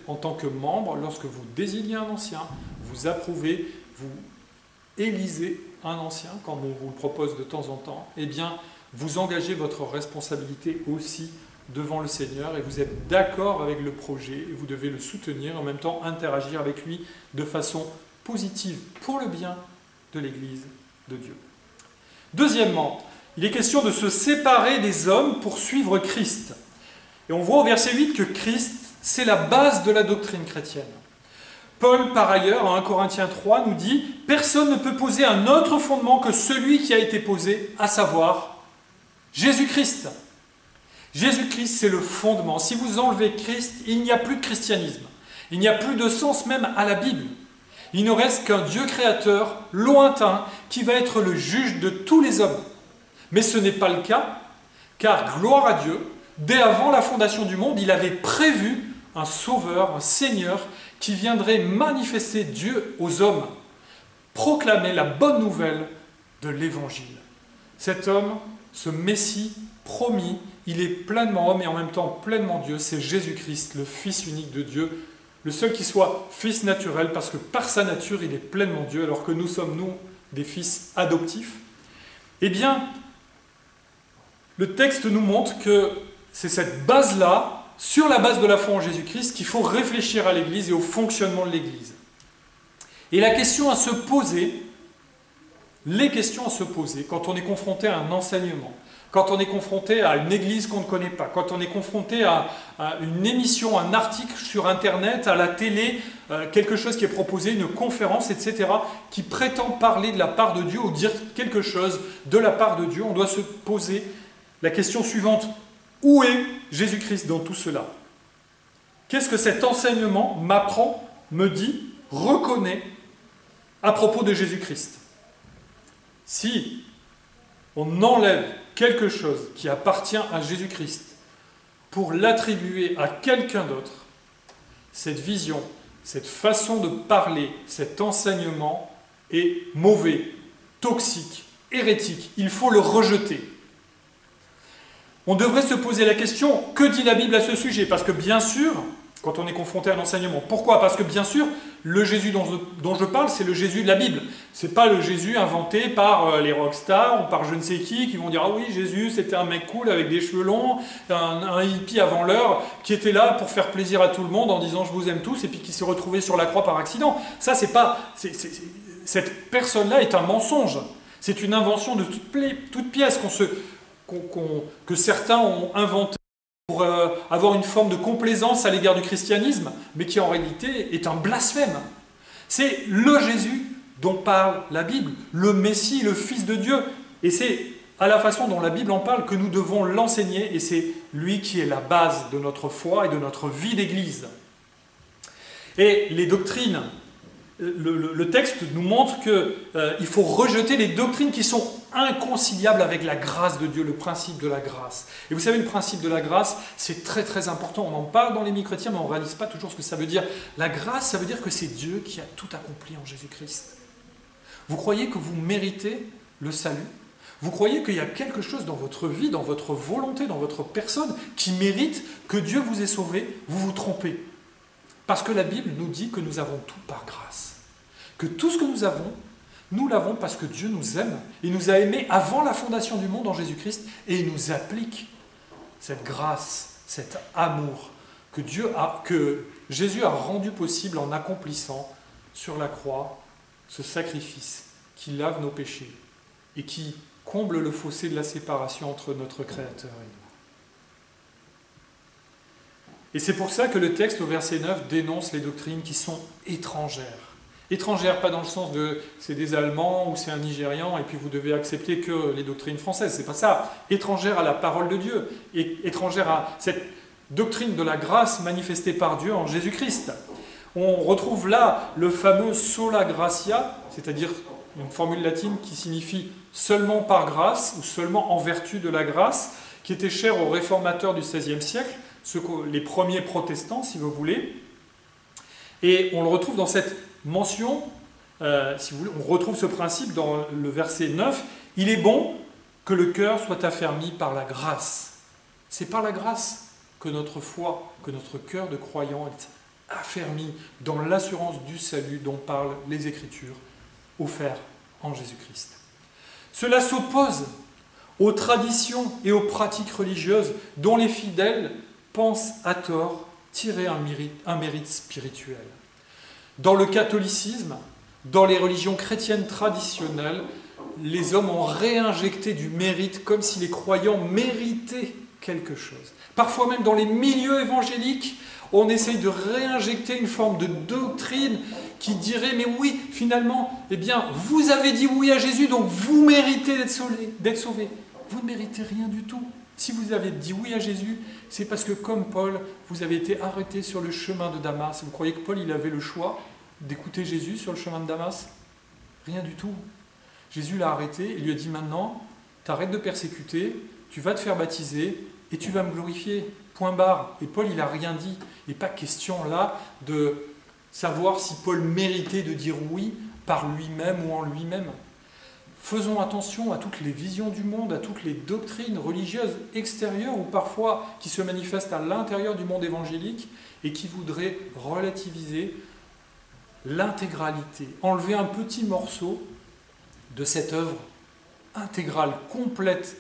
en tant que membre, lorsque vous désignez un ancien, vous approuvez, vous élisez un ancien, comme on vous le propose de temps en temps, eh bien, vous engagez votre responsabilité aussi devant le Seigneur et vous êtes d'accord avec le projet et vous devez le soutenir, en même temps interagir avec lui de façon positive pour le bien de l'Église de Dieu. Deuxièmement, il est question de se séparer des hommes pour suivre Christ. Et on voit au verset 8 que Christ, c'est la base de la doctrine chrétienne. Paul, par ailleurs, en 1 Corinthiens 3, nous dit « Personne ne peut poser un autre fondement que celui qui a été posé, à savoir Jésus-Christ. » Jésus-Christ, c'est le fondement. Si vous enlevez Christ, il n'y a plus de christianisme. Il n'y a plus de sens même à la Bible. Il ne reste qu'un Dieu créateur lointain qui va être le juge de tous les hommes. Mais ce n'est pas le cas, car gloire à Dieu, dès avant la fondation du monde, il avait prévu un sauveur, un Seigneur, qui viendrait manifester Dieu aux hommes, proclamer la bonne nouvelle de l'Évangile. Cet homme, ce Messie promis, il est pleinement homme et en même temps pleinement Dieu, c'est Jésus-Christ, le Fils unique de Dieu, le seul qui soit fils naturel, parce que par sa nature, il est pleinement Dieu, alors que nous sommes, nous, des fils adoptifs. Eh bien, le texte nous montre que c'est cette base-là, sur la base de la foi en Jésus-Christ, qu'il faut réfléchir à l'Église et au fonctionnement de l'Église. Et la question à se poser, les questions à se poser quand on est confronté à un enseignement, quand on est confronté à une église qu'on ne connaît pas, quand on est confronté à une émission, un article sur Internet, à la télé, quelque chose qui est proposé, une conférence, etc., qui prétend parler de la part de Dieu ou dire quelque chose de la part de Dieu, on doit se poser la question suivante. Où est Jésus-Christ dans tout cela? Qu'est-ce que cet enseignement m'apprend, me dit, reconnaît à propos de Jésus-Christ? Si on enlève quelque chose qui appartient à Jésus-Christ pour l'attribuer à quelqu'un d'autre, cette vision cette façon de parler, cet enseignement est mauvais, toxique, hérétique. Il faut le rejeter. On devrait se poser la question, que dit la Bible à ce sujet? Parce que bien sûr, quand on est confronté à un enseignement, pourquoi? Parce que bien sûr, le Jésus dont je parle, c'est le Jésus de la Bible. Ce n'est pas le Jésus inventé par les rockstars ou par je ne sais qui vont dire « Ah oui, Jésus, c'était un mec cool avec des cheveux longs, un hippie avant l'heure, qui était là pour faire plaisir à tout le monde en disant « Je vous aime tous » et puis qui s'est retrouvé sur la croix par accident. » Ça, c'est pas... cette personne-là est un mensonge. C'est une invention de toute pièce que certains ont inventée pour avoir une forme de complaisance à l'égard du christianisme, mais qui en réalité est un blasphème. C'est le Jésus dont parle la Bible, le Messie, le Fils de Dieu. Et c'est à la façon dont la Bible en parle que nous devons l'enseigner, et c'est lui qui est la base de notre foi et de notre vie d'Église. Et les doctrines, le texte nous montre qu'il faut rejeter les doctrines qui sont inconciliables avec la grâce de Dieu, le principe de la grâce. Et vous savez, le principe de la grâce, c'est très très important. On en parle dans les mi-chrétiens, mais on ne réalise pas toujours ce que ça veut dire. La grâce, ça veut dire que c'est Dieu qui a tout accompli en Jésus-Christ. Vous croyez que vous méritez le salut? Vous croyez qu'il y a quelque chose dans votre vie, dans votre volonté, dans votre personne, qui mérite que Dieu vous ait sauvé? Vous vous trompez. Parce que la Bible nous dit que nous avons tout par grâce. Que tout ce que nous l'avons parce que Dieu nous aime. Il nous a aimés avant la fondation du monde en Jésus-Christ et il nous applique cette grâce, cet amour que Jésus a rendu possible en accomplissant sur la croix ce sacrifice qui lave nos péchés et qui comble le fossé de la séparation entre notre Créateur et nous. Et c'est pour ça que le texte au verset 9 dénonce les doctrines qui sont étrangères. Étrangères, pas dans le sens de c'est des Allemands ou c'est un Nigérian et puis vous devez accepter que les doctrines françaises, c'est pas ça. Étrangères à la parole de Dieu, et étrangères à cette doctrine de la grâce manifestée par Dieu en Jésus-Christ. On retrouve là le fameux sola gratia, c'est-à-dire une formule latine qui signifie seulement par grâce ou seulement en vertu de la grâce, qui était chère aux réformateurs du XVIe siècle, les premiers protestants, si vous voulez. Et on le retrouve dans cette mention, si vous voulez, on retrouve ce principe dans le verset 9. Il est bon que le cœur soit affermi par la grâce. C'est par la grâce que notre foi, que notre cœur de croyant est affermi dans l'assurance du salut dont parlent les Écritures, offert en Jésus-Christ. Cela s'oppose aux traditions et aux pratiques religieuses dont les fidèles pensent à tort tirer un mérite spirituel. Dans le catholicisme, dans les religions chrétiennes traditionnelles, les hommes ont réinjecté du mérite comme si les croyants méritaient quelque chose. Parfois même dans les milieux évangéliques, on essaye de réinjecter une forme de doctrine qui dirait « mais oui, finalement, eh bien, vous avez dit oui à Jésus, donc vous méritez d'être sauvé. » Vous ne méritez rien du tout. Si vous avez dit oui à Jésus, c'est parce que comme Paul, vous avez été arrêté sur le chemin de Damas. Vous croyez que Paul, il avait le choix d'écouter Jésus sur le chemin de Damas? Rien du tout. Jésus l'a arrêté et lui a dit maintenant, t'arrêtes de persécuter, tu vas te faire baptiser et tu vas me glorifier. Point barre. Et Paul, il n'a rien dit. Et pas question là de savoir si Paul méritait de dire oui par lui-même ou en lui-même. Faisons attention à toutes les visions du monde, à toutes les doctrines religieuses extérieures ou parfois qui se manifestent à l'intérieur du monde évangélique et qui voudraient relativiser l'intégralité, enlever un petit morceau de cette œuvre intégrale, complète,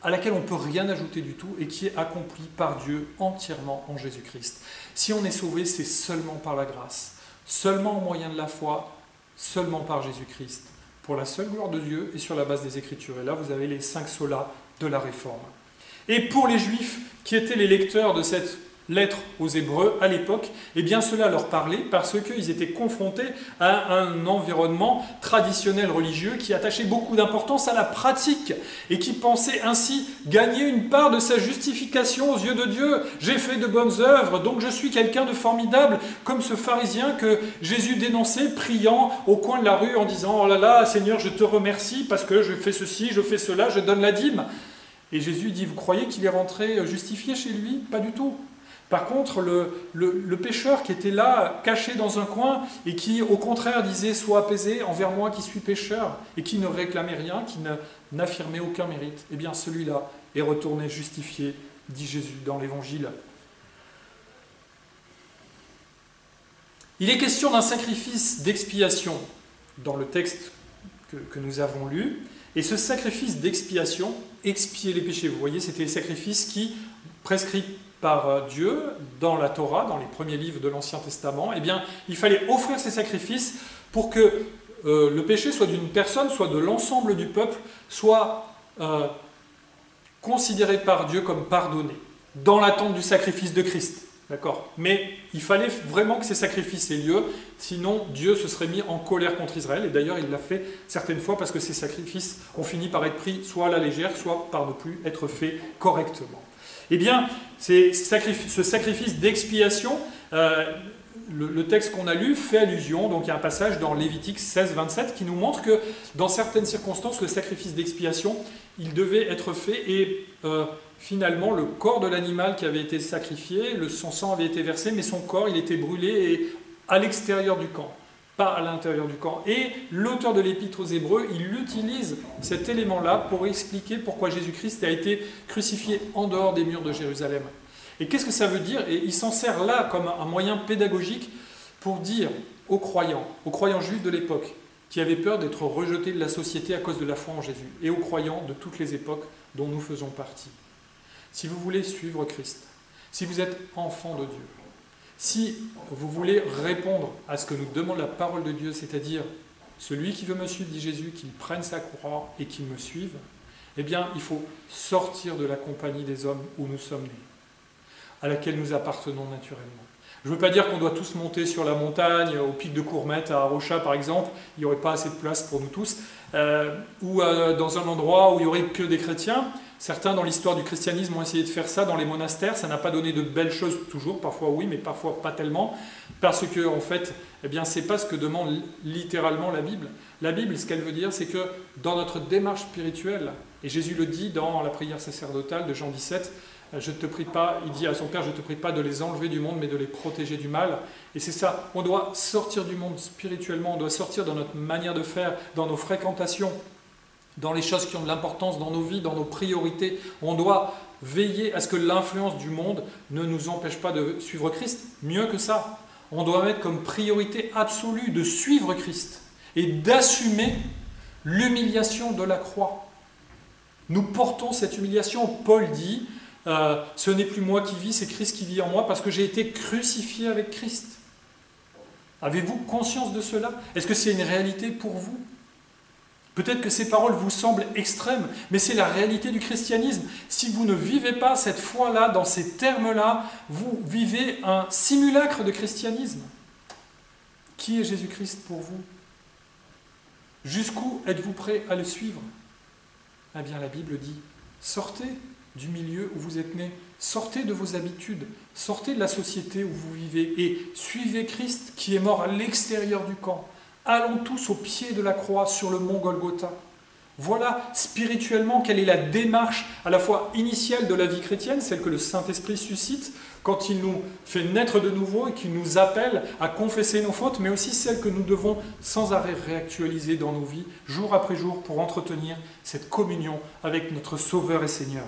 à laquelle on ne peut rien ajouter du tout et qui est accomplie par Dieu entièrement en Jésus-Christ. Si on est sauvé, c'est seulement par la grâce, seulement au moyen de la foi, seulement par Jésus-Christ, pour la seule gloire de Dieu et sur la base des Écritures. Et là, vous avez les 5 solas de la Réforme. Et pour les Juifs qui étaient les lecteurs de cette lettre aux Hébreux à l'époque, eh bien cela leur parlait parce qu'ils étaient confrontés à un environnement traditionnel religieux qui attachait beaucoup d'importance à la pratique et qui pensait ainsi gagner une part de sa justification aux yeux de Dieu. J'ai fait de bonnes œuvres, donc je suis quelqu'un de formidable, comme ce pharisien que Jésus dénonçait, priant au coin de la rue en disant « Oh là là, Seigneur, je te remercie parce que je fais ceci, je fais cela, je donne la dîme. » Et Jésus dit « Vous croyez qu'il est rentré justifié chez lui? Pas du tout. Par contre, le pécheur qui était là, caché dans un coin, et qui, au contraire, disait « Sois apaisé envers moi qui suis pécheur », et qui ne réclamait rien, qui n'affirmait aucun mérite, eh bien celui-là est retourné justifié, dit Jésus dans l'Évangile. Il est question d'un sacrifice d'expiation dans le texte que nous avons lu, et ce sacrifice d'expiation, expier les péchés, vous voyez, c'était les sacrifices qui, prescrits par Dieu dans la Torah, dans les premiers livres de l'Ancien Testament, eh bien, il fallait offrir ces sacrifices pour que le péché soit d'une personne, soit de l'ensemble du peuple, soit considéré par Dieu comme pardonné, dans l'attente du sacrifice de Christ. D'accord ? Mais il fallait vraiment que ces sacrifices aient lieu, sinon Dieu se serait mis en colère contre Israël, et d'ailleurs il l'a fait certaines fois parce que ces sacrifices ont fini par être pris soit à la légère, soit par ne plus être faits correctement. Eh bien, ce sacrifice d'expiation, le texte qu'on a lu fait allusion, donc il y a un passage dans Lévitique 16, 27 qui nous montre que dans certaines circonstances, le sacrifice d'expiation, il devait être fait et finalement le corps de l'animal qui avait été sacrifié, son sang avait été versé, mais son corps il était brûlé et à l'extérieur du camp, pas à l'intérieur du camp. Et l'auteur de l'Épître aux Hébreux, il utilise cet élément-là pour expliquer pourquoi Jésus-Christ a été crucifié en dehors des murs de Jérusalem. Et qu'est-ce que ça veut dire? Et il s'en sert là comme un moyen pédagogique pour dire aux croyants juifs de l'époque, qui avaient peur d'être rejetés de la société à cause de la foi en Jésus, et aux croyants de toutes les époques dont nous faisons partie. Si vous voulez suivre Christ, si vous êtes enfant de Dieu, si vous voulez répondre à ce que nous demande la parole de Dieu, c'est-à-dire celui qui veut me suivre, dit Jésus, qu'il prenne sa croix et qu'il me suive, eh bien, il faut sortir de la compagnie des hommes où nous sommes nés, à laquelle nous appartenons naturellement. Je ne veux pas dire qu'on doit tous monter sur la montagne, au pic de Courmette, à Arocha par exemple, il n'y aurait pas assez de place pour nous tous, ou dans un endroit où il n'y aurait que des chrétiens. Certains dans l'histoire du christianisme ont essayé de faire ça dans les monastères, ça n'a pas donné de belles choses toujours, parfois oui, mais parfois pas tellement, parce que en fait, eh bien, c'est pas ce que demande littéralement la Bible. La Bible, ce qu'elle veut dire, c'est que dans notre démarche spirituelle, et Jésus le dit dans la prière sacerdotale de Jean 17, je ne te prie pas, il dit à son Père, je ne te prie pas de les enlever du monde, mais de les protéger du mal. Et c'est ça, on doit sortir du monde spirituellement, on doit sortir dans notre manière de faire, dans nos fréquentations, dans les choses qui ont de l'importance dans nos vies, dans nos priorités. On doit veiller à ce que l'influence du monde ne nous empêche pas de suivre Christ. Mieux que ça, on doit mettre comme priorité absolue de suivre Christ et d'assumer l'humiliation de la croix. Nous portons cette humiliation. Paul dit, ce n'est plus moi qui vis, c'est Christ qui vit en moi parce que j'ai été crucifié avec Christ. Avez-vous conscience de cela? Est-ce que c'est une réalité pour vous? Peut-être que ces paroles vous semblent extrêmes, mais c'est la réalité du christianisme. Si vous ne vivez pas cette foi-là, dans ces termes-là, vous vivez un simulacre de christianisme. Qui est Jésus-Christ pour vous? Jusqu'où êtes-vous prêt à le suivre? Eh bien, la Bible dit, sortez du milieu où vous êtes nés, sortez de vos habitudes, sortez de la société où vous vivez et suivez Christ qui est mort à l'extérieur du camp. Allons tous au pied de la croix sur le mont Golgotha. Voilà spirituellement quelle est la démarche à la fois initiale de la vie chrétienne, celle que le Saint-Esprit suscite quand il nous fait naître de nouveau et qu'il nous appelle à confesser nos fautes, mais aussi celle que nous devons sans arrêt réactualiser dans nos vies, jour après jour, pour entretenir cette communion avec notre Sauveur et Seigneur.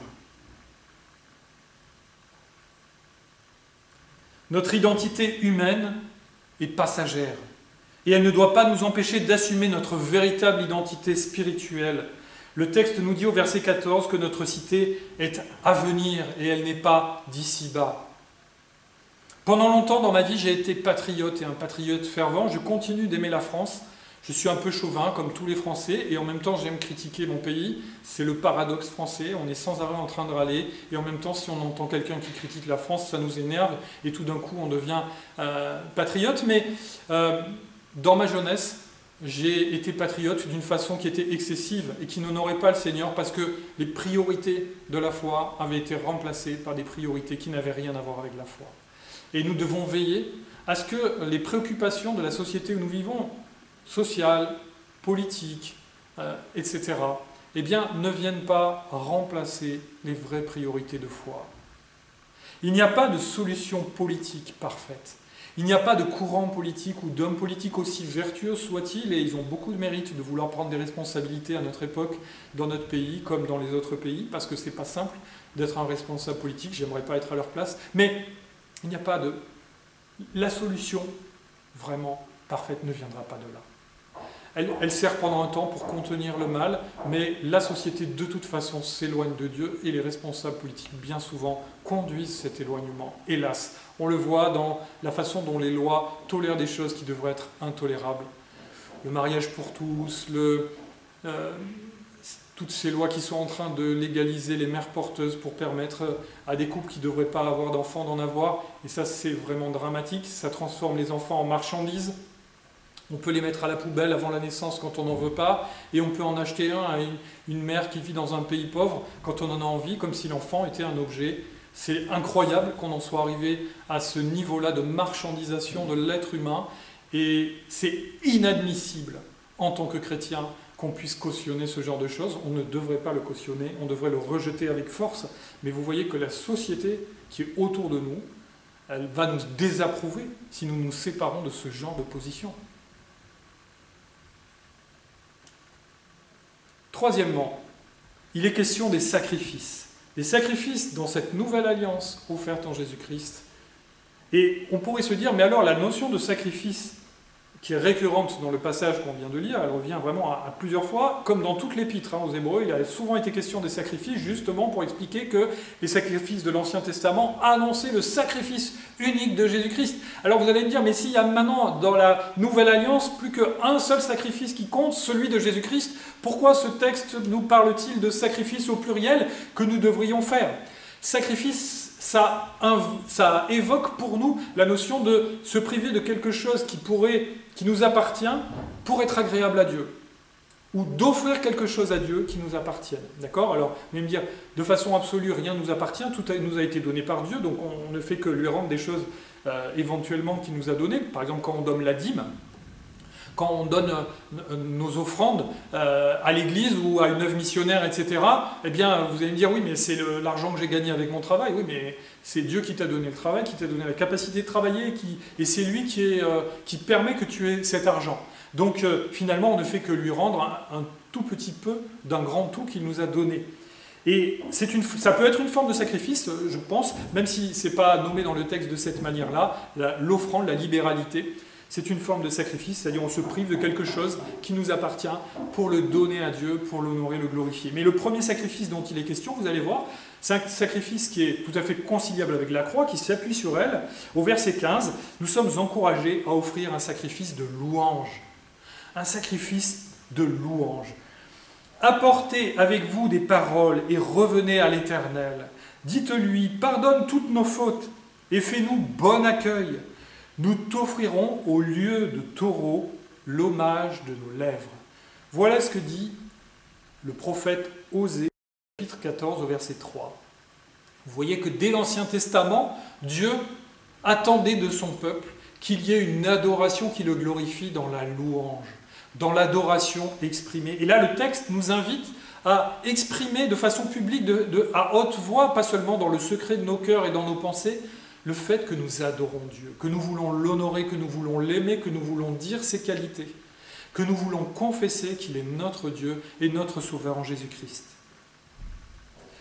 Notre identité humaine est passagère. Et elle ne doit pas nous empêcher d'assumer notre véritable identité spirituelle. Le texte nous dit au verset 14 que notre cité est à venir et elle n'est pas d'ici-bas. Pendant longtemps dans ma vie, j'ai été patriote et un patriote fervent. Je continue d'aimer la France. Je suis un peu chauvin comme tous les Français et en même temps j'aime critiquer mon pays. C'est le paradoxe français, on est sans arrêt en train de râler et en même temps si on entend quelqu'un qui critique la France, ça nous énerve et tout d'un coup on devient patriote. Mais dans ma jeunesse, j'ai été patriote d'une façon qui était excessive et qui n'honorait pas le Seigneur parce que les priorités de la foi avaient été remplacées par des priorités qui n'avaient rien à voir avec la foi. Et nous devons veiller à ce que les préoccupations de la société où nous vivons, sociales, politiques, etc., eh bien, ne viennent pas remplacer les vraies priorités de foi. Il n'y a pas de solution politique parfaite. Il n'y a pas de courant politique ou d'homme politique aussi vertueux soit-il, et ils ont beaucoup de mérite de vouloir prendre des responsabilités à notre époque, dans notre pays, comme dans les autres pays, parce que c'est pas simple d'être un responsable politique, j'aimerais pas être à leur place, mais il n'y a pas de... La solution, vraiment parfaite, ne viendra pas de là. Elle sert pendant un temps pour contenir le mal, mais la société de toute façon s'éloigne de Dieu et les responsables politiques bien souvent conduisent cet éloignement, hélas. On le voit dans la façon dont les lois tolèrent des choses qui devraient être intolérables. Le mariage pour tous, toutes ces lois qui sont en train de légaliser les mères porteuses pour permettre à des couples qui ne devraient pas avoir d'enfants d'en avoir, et ça c'est vraiment dramatique, ça transforme les enfants en marchandises. On peut les mettre à la poubelle avant la naissance quand on n'en veut pas, et on peut en acheter un à une mère qui vit dans un pays pauvre quand on en a envie, comme si l'enfant était un objet. C'est incroyable qu'on en soit arrivé à ce niveau-là de marchandisation de l'être humain, et c'est inadmissible en tant que chrétien qu'on puisse cautionner ce genre de choses. On ne devrait pas le cautionner, on devrait le rejeter avec force, mais vous voyez que la société qui est autour de nous, elle va nous désapprouver si nous nous séparons de ce genre de position. Troisièmement, il est question des sacrifices. Les sacrifices dans cette nouvelle alliance offerte en Jésus-Christ. Et on pourrait se dire, mais alors la notion de sacrifice qui est récurrente dans le passage qu'on vient de lire, elle revient vraiment à plusieurs fois, comme dans toute l'épître aux Hébreux, il a souvent été question des sacrifices, justement pour expliquer que les sacrifices de l'Ancien Testament annonçaient le sacrifice unique de Jésus-Christ. Alors vous allez me dire, mais s'il y a maintenant dans la Nouvelle Alliance plus qu'un seul sacrifice qui compte, celui de Jésus-Christ, pourquoi ce texte nous parle-t-il de sacrifice au pluriel que nous devrions faire ? Sacrifice, ça évoque pour nous la notion de se priver de quelque chose qui nous appartient pour être agréable à Dieu, ou d'offrir quelque chose à Dieu qui nous appartienne. D'accord ? Alors, vous allez me dire, de façon absolue, rien ne nous appartient, tout nous a été donné par Dieu, donc on ne fait que lui rendre des choses éventuellement qu'il nous a données. Par exemple, quand on donne la dîme, quand on donne nos offrandes à l'église ou à une œuvre missionnaire, etc., eh bien, vous allez me dire, oui, mais c'est l'argent que j'ai gagné avec mon travail. Oui, mais c'est Dieu qui t'a donné le travail, qui t'a donné la capacité de travailler, et c'est lui qui permet que tu aies cet argent. Donc, finalement, on ne fait que lui rendre un tout petit peu d'un grand tout qu'il nous a donné. Et ça peut être une forme de sacrifice, je pense, même si ce n'est pas nommé dans le texte de cette manière-là, l'offrande, la libéralité. C'est une forme de sacrifice, c'est-à-dire on se prive de quelque chose qui nous appartient pour le donner à Dieu, pour l'honorer, le glorifier. Mais le premier sacrifice dont il est question, vous allez voir, c'est un sacrifice qui est tout à fait conciliable avec la croix, qui s'appuie sur elle. Au verset 15, nous sommes encouragés à offrir un sacrifice de louange. Un sacrifice de louange. Apportez avec vous des paroles et revenez à l'Éternel. Dites-lui, pardonne toutes nos fautes et fais-nous bon accueil. Nous t'offrirons au lieu de taureau l'hommage de nos lèvres. Voilà ce que dit le prophète Osée, chapitre 14, au verset 3. Vous voyez que dès l'Ancien Testament, Dieu attendait de son peuple qu'il y ait une adoration qui le glorifie dans la louange, dans l'adoration exprimée. Et là, le texte nous invite à exprimer de façon publique, à haute voix, pas seulement dans le secret de nos cœurs et dans nos pensées, le fait que nous adorons Dieu, que nous voulons l'honorer, que nous voulons l'aimer, que nous voulons dire ses qualités, que nous voulons confesser qu'il est notre Dieu et notre Sauveur en Jésus-Christ.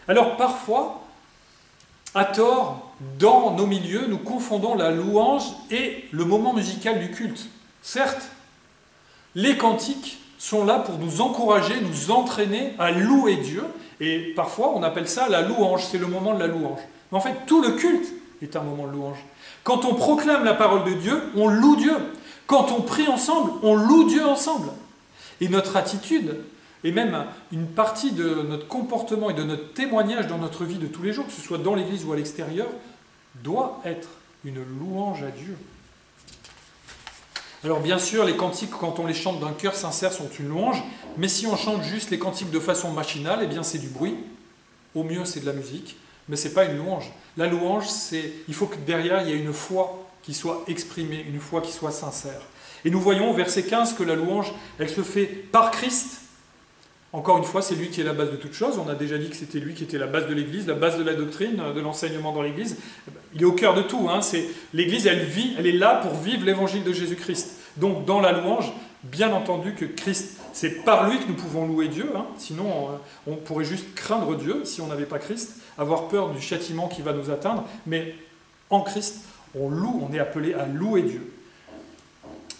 Alors parfois, à tort, dans nos milieux, nous confondons la louange et le moment musical du culte. Certes, les cantiques sont là pour nous encourager, nous entraîner à louer Dieu, et parfois on appelle ça la louange, c'est le moment de la louange. Mais en fait, tout le culte est un moment de louange. Quand on proclame la parole de Dieu, on loue Dieu. Quand on prie ensemble, on loue Dieu ensemble. Et notre attitude, et même une partie de notre comportement et de notre témoignage dans notre vie de tous les jours, que ce soit dans l'église ou à l'extérieur, doit être une louange à Dieu. Alors bien sûr, les cantiques, quand on les chante d'un cœur sincère, sont une louange, mais si on chante juste les cantiques de façon machinale, eh bien c'est du bruit. Au mieux, c'est de la musique. Mais ce n'est pas une louange. La louange, il faut que derrière, il y ait une foi qui soit exprimée, une foi qui soit sincère. Et nous voyons au verset 15 que la louange, elle se fait par Christ, Encore une fois, c'est lui qui est la base de toute chose. On a déjà dit que c'était lui qui était la base de l'Église, la base de la doctrine, de l'enseignement dans l'Église. Il est au cœur de tout. Hein. L'Église, elle vit, elle est là pour vivre l'évangile de Jésus-Christ. Donc, dans la louange, bien entendu que Christ, c'est par lui que nous pouvons louer Dieu. Hein. Sinon, on pourrait juste craindre Dieu si on n'avait pas Christ, avoir peur du châtiment qui va nous atteindre. Mais en Christ, on loue, on est appelé à louer Dieu.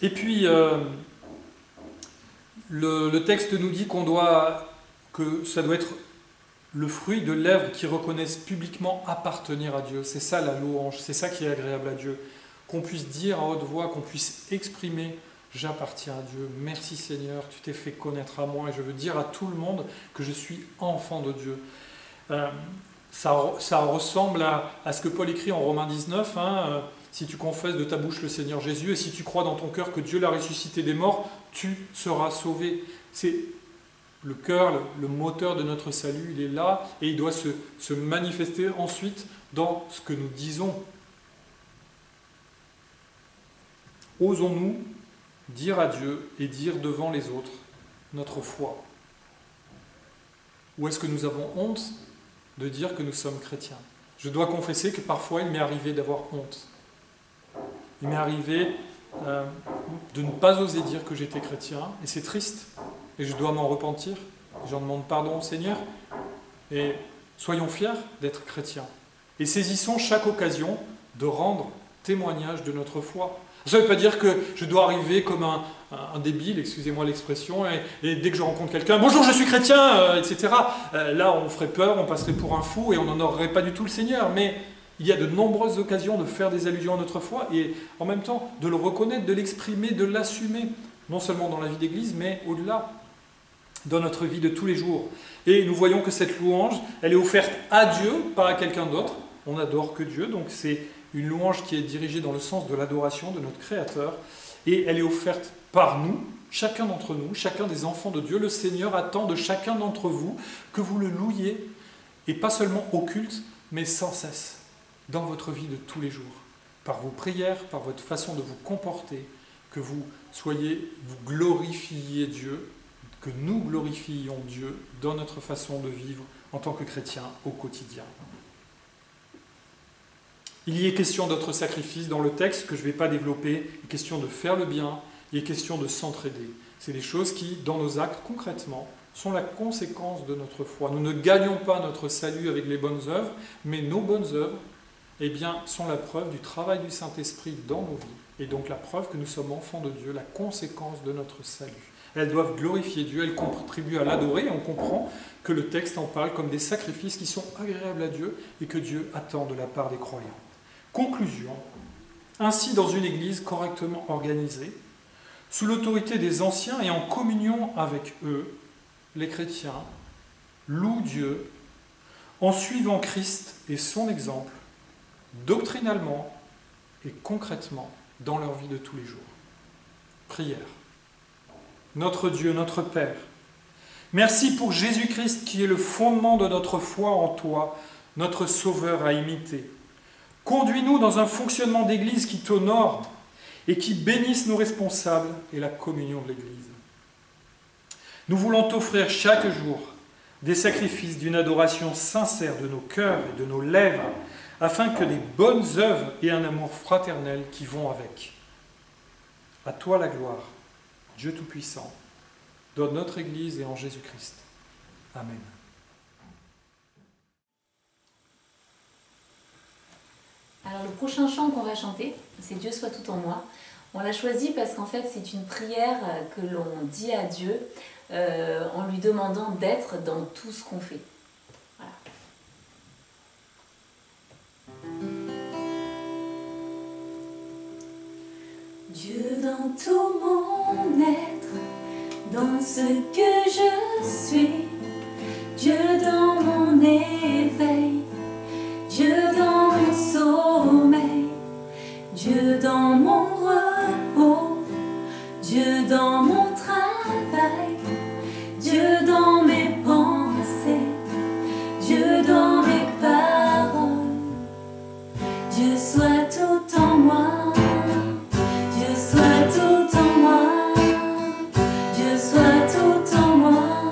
Et puis, le texte nous dit que ça doit être le fruit de lèvres qui reconnaissent publiquement appartenir à Dieu. C'est ça la louange, c'est ça qui est agréable à Dieu. Qu'on puisse dire à haute voix, qu'on puisse exprimer « J'appartiens à Dieu, merci Seigneur, tu t'es fait connaître à moi et je veux dire à tout le monde que je suis enfant de Dieu ». Ça ressemble à ce que Paul écrit en Romains 19, hein, si tu confesses de ta bouche le Seigneur Jésus et si tu crois dans ton cœur que Dieu l'a ressuscité des morts, tu seras sauvé. C'est le cœur, le moteur de notre salut, il est là et il doit se manifester ensuite dans ce que nous disons. Osons-nous dire à Dieu et dire devant les autres notre foi? Ou est-ce que nous avons honte de dire que nous sommes chrétiens? Je dois confesser que parfois il m'est arrivé d'avoir honte. Il m'est arrivé de ne pas oser dire que j'étais chrétien, et c'est triste, et je dois m'en repentir. J'en demande pardon au Seigneur, et soyons fiers d'être chrétiens. Et saisissons chaque occasion de rendre témoignage de notre foi. Ça ne veut pas dire que je dois arriver comme un débile, excusez-moi l'expression, et dès que je rencontre quelqu'un, « Bonjour, je suis chrétien », etc. Là, on ferait peur, on passerait pour un fou, et on n'honorerait pas du tout le Seigneur, mais il y a de nombreuses occasions de faire des allusions à notre foi et en même temps de le reconnaître, de l'exprimer, de l'assumer, non seulement dans la vie d'église, mais au-delà, dans notre vie de tous les jours. Et nous voyons que cette louange, elle est offerte à Dieu, pas à quelqu'un d'autre. On n'adore que Dieu, donc c'est une louange qui est dirigée dans le sens de l'adoration de notre Créateur. Et elle est offerte par nous, chacun d'entre nous, chacun des enfants de Dieu. Le Seigneur attend de chacun d'entre vous que vous le louiez, et pas seulement au culte, mais sans cesse, dans votre vie de tous les jours, par vos prières, par votre façon de vous comporter, que vous glorifiez Dieu, que nous glorifions Dieu dans notre façon de vivre en tant que chrétiens au quotidien. Il y est question d'autres sacrifices dans le texte que je ne vais pas développer, il est question de faire le bien, il est question de s'entraider. C'est des choses qui, dans nos actes, concrètement, sont la conséquence de notre foi. Nous ne gagnons pas notre salut avec les bonnes œuvres, mais nos bonnes œuvres, eh bien, sont la preuve du travail du Saint-Esprit dans nos vies, et donc la preuve que nous sommes enfants de Dieu, la conséquence de notre salut. Elles doivent glorifier Dieu, elles contribuent à l'adorer, et on comprend que le texte en parle comme des sacrifices qui sont agréables à Dieu et que Dieu attend de la part des croyants. Conclusion. Ainsi, dans une église correctement organisée, sous l'autorité des anciens et en communion avec eux, les chrétiens louent Dieu en suivant Christ et son exemple, doctrinalement et concrètement dans leur vie de tous les jours. Prière. Notre Dieu, notre Père, merci pour Jésus-Christ qui est le fondement de notre foi en toi, notre Sauveur à imiter. Conduis-nous dans un fonctionnement d'église qui t'honore et qui bénisse nos responsables et la communion de l'église. Nous voulons t'offrir chaque jour des sacrifices d'une adoration sincère de nos cœurs et de nos lèvres, afin que des bonnes œuvres et un amour fraternel qui vont avec. À toi la gloire, Dieu Tout-Puissant, dans notre Église et en Jésus-Christ. Amen. Alors le prochain chant qu'on va chanter, c'est Dieu soit tout en moi. On l'a choisi parce qu'en fait c'est une prière que l'on dit à Dieu en lui demandant d'être dans tout ce qu'on fait. Voilà. Dieu dans tout mon être, dans ce que je suis, Dieu dans mon éveil, Dieu dans mon sommeil, Dieu dans mon repos, Dieu dans mon travail, Dieu dans mes pensées, Dieu dans mes paroles, Dieu soit tout en moi. Dieu soit tout en moi, Dieu soit tout en moi.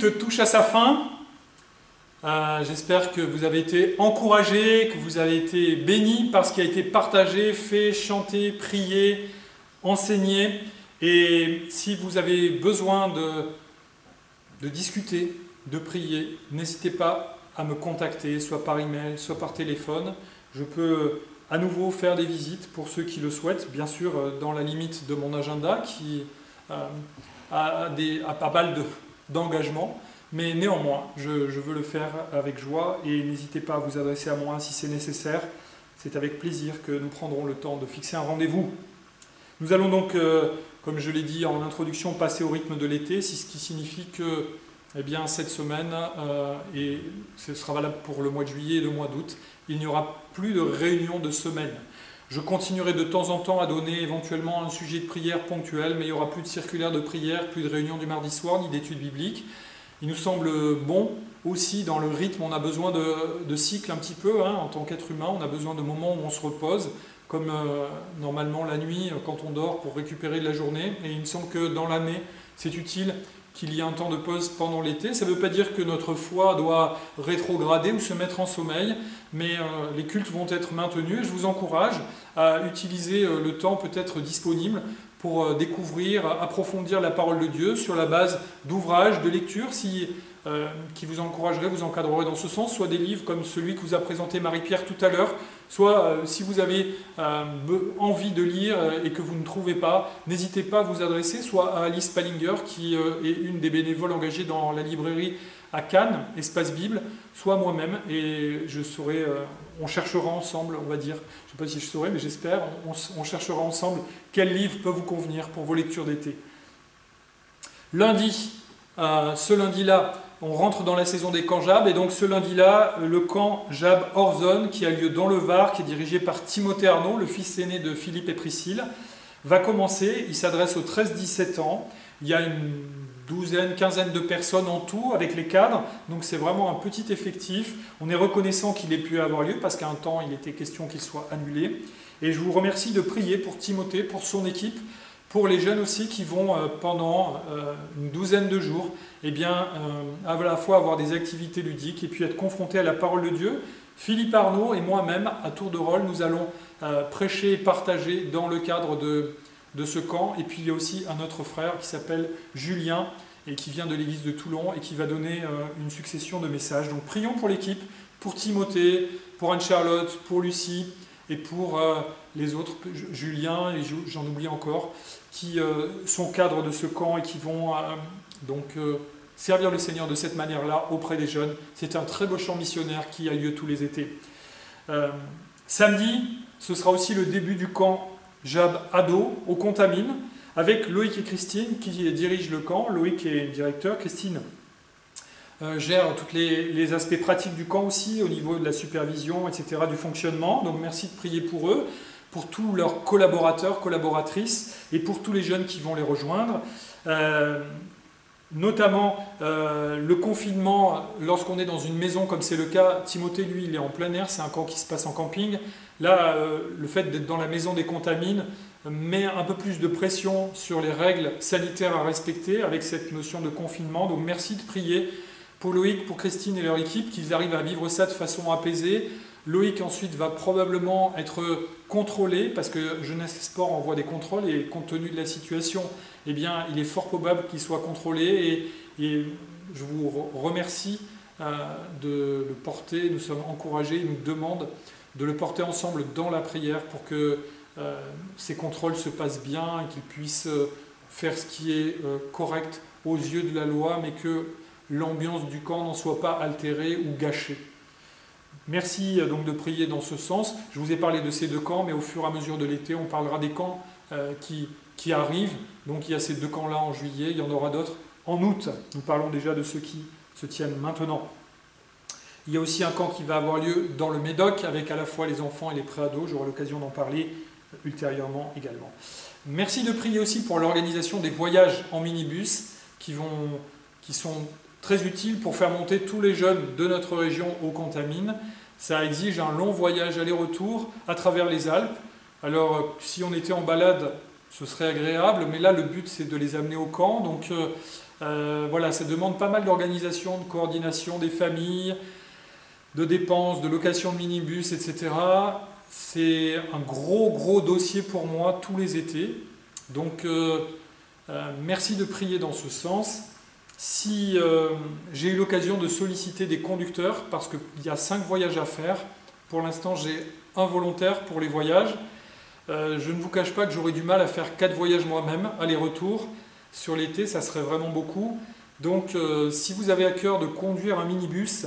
culte touche à sa fin. J'espère que vous avez été encouragés, que vous avez été bénis par ce qui a été partagé, fait, chanté, prié, enseigné. Et si vous avez besoin de discuter, de prier, n'hésitez pas à me contacter, soit par email, soit par téléphone. Je peux à nouveau faire des visites pour ceux qui le souhaitent, bien sûr dans la limite de mon agenda qui a pas mal d'engagement. Mais néanmoins, je veux le faire avec joie et n'hésitez pas à vous adresser à moi si c'est nécessaire. C'est avec plaisir que nous prendrons le temps de fixer un rendez-vous. Nous allons donc, comme je l'ai dit en introduction, passer au rythme de l'été, ce qui signifie que cette semaine, et ce sera valable pour le mois de juillet et le mois d'août, il n'y aura plus de réunion de semaine. Je continuerai de temps en temps à donner éventuellement un sujet de prière ponctuel, mais il n'y aura plus de circulaire de prière, plus de réunion du mardi soir, ni d'études bibliques. Il nous semble bon aussi dans le rythme, on a besoin de cycles un petit peu, en tant qu'être humain, on a besoin de moments où on se repose, comme normalement la nuit quand on dort pour récupérer de la journée. Et il me semble que dans l'année, c'est utile qu'il y ait un temps de pause pendant l'été. Ça ne veut pas dire que notre foi doit rétrograder ou se mettre en sommeil, mais les cultes vont être maintenus. Je vous encourage à utiliser le temps peut-être disponible pour découvrir, approfondir la parole de Dieu sur la base d'ouvrages, de lectures qui vous encourageraient, vous encadreraient dans ce sens, soit des livres comme celui que vous a présenté Marie-Pierre tout à l'heure, soit si vous avez envie de lire et que vous ne trouvez pas, n'hésitez pas à vous adresser soit à Alice Pallinger, qui est une des bénévoles engagées dans la librairie à Cannes, Espace Bible, soit moi-même, et je saurai, on cherchera ensemble, on va dire, je ne sais pas si je saurai, mais j'espère, on cherchera ensemble quel livre peut vous convenir pour vos lectures d'été. Lundi, ce lundi-là, on rentre dans la saison des camps JAB, et donc ce lundi-là, le camp JAB Orzone, qui a lieu dans le Var, qui est dirigé par Timothée Arnaud, le fils aîné de Philippe et Priscille, va commencer. Il s'adresse aux 13-17 ans. Il y a une quinzaine de personnes en tout avec les cadres, donc c'est vraiment un petit effectif. On est reconnaissant qu'il ait pu avoir lieu parce qu'à un temps il était question qu'il soit annulé. Et je vous remercie de prier pour Timothée, pour son équipe, pour les jeunes aussi qui vont pendant une douzaine de jours à la fois avoir des activités ludiques et puis être confrontés à la parole de Dieu. Philippe Arnaud et moi-même, à tour de rôle, nous allons prêcher et partager dans le cadre de ce camp. Et puis il y a aussi un autre frère qui s'appelle Julien et qui vient de l'église de Toulon et qui va donner une succession de messages. Donc prions pour l'équipe, pour Timothée, pour Anne-Charlotte, pour Lucie et pour les autres, Julien et j'en oublie encore, qui sont cadres de ce camp et qui vont servir le Seigneur de cette manière-là auprès des jeunes. C'est un très beau chant missionnaire qui a lieu tous les étés. Samedi, ce sera aussi le début du camp JAB Ado au Contamine, avec Loïc et Christine qui dirigent le camp. Loïc est directeur, Christine gère tous les aspects pratiques du camp aussi, au niveau de la supervision, etc., du fonctionnement. Donc merci de prier pour eux, pour tous leurs collaborateurs, collaboratrices, et pour tous les jeunes qui vont les rejoindre. Notamment le confinement, lorsqu'on est dans une maison comme c'est le cas, Timothée lui il est en plein air, c'est un camp qui se passe en camping. Là, le fait d'être dans la maison des Contamines met un peu plus de pression sur les règles sanitaires à respecter avec cette notion de confinement. Donc merci de prier pour Loïc, pour Christine et leur équipe, qu'ils arrivent à vivre ça de façon apaisée. Loïc ensuite va probablement être contrôlé, parce que Jeunesse et Sport envoie des contrôles, et compte tenu de la situation, il est fort probable qu'il soit contrôlé, et je vous remercie de le porter. Nous sommes encouragés, il nous demande de le porter ensemble dans la prière pour que ces contrôles se passent bien et qu'il puisse faire ce qui est correct aux yeux de la loi, mais que l'ambiance du camp n'en soit pas altérée ou gâchée. Merci donc de prier dans ce sens. Je vous ai parlé de ces deux camps, mais au fur et à mesure de l'été, on parlera des camps qui arrivent. Donc il y a ces deux camps-là en juillet, il y en aura d'autres en août. Nous parlons déjà de ceux qui se tiennent maintenant. Il y a aussi un camp qui va avoir lieu dans le Médoc, avec à la fois les enfants et les préados. J'aurai l'occasion d'en parler ultérieurement également. Merci de prier aussi pour l'organisation des voyages en minibus qui sont très utiles pour faire monter tous les jeunes de notre région aux Contamines. Ça exige un long voyage aller-retour à travers les Alpes. Alors, si on était en balade, ce serait agréable, mais là, le but, c'est de les amener au camp. Donc, Voilà, ça demande pas mal d'organisation, de coordination des familles, de dépenses, de location de minibus, etc. C'est un gros dossier pour moi tous les étés. Donc merci de prier dans ce sens. Si j'ai eu l'occasion de solliciter des conducteurs, parce qu'il y a 5 voyages à faire, pour l'instant j'ai un volontaire pour les voyages. Je ne vous cache pas que j'aurais du mal à faire 4 voyages moi-même, aller-retour. Sur l'été, ça serait vraiment beaucoup. Donc si vous avez à cœur de conduire un minibus,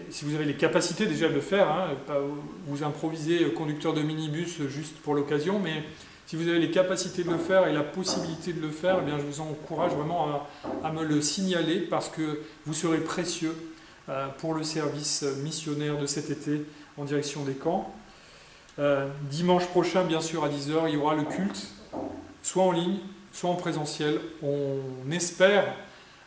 si vous avez les capacités déjà de le faire, hein, pas vous improvisez conducteur de minibus juste pour l'occasion, mais si vous avez les capacités de le faire et la possibilité de le faire, eh bien, je vous encourage vraiment à me le signaler parce que vous serez précieux pour le service missionnaire de cet été en direction des camps. Dimanche prochain, bien sûr, à 10 h, il y aura le culte, soit en ligne, soit en présentiel. On espère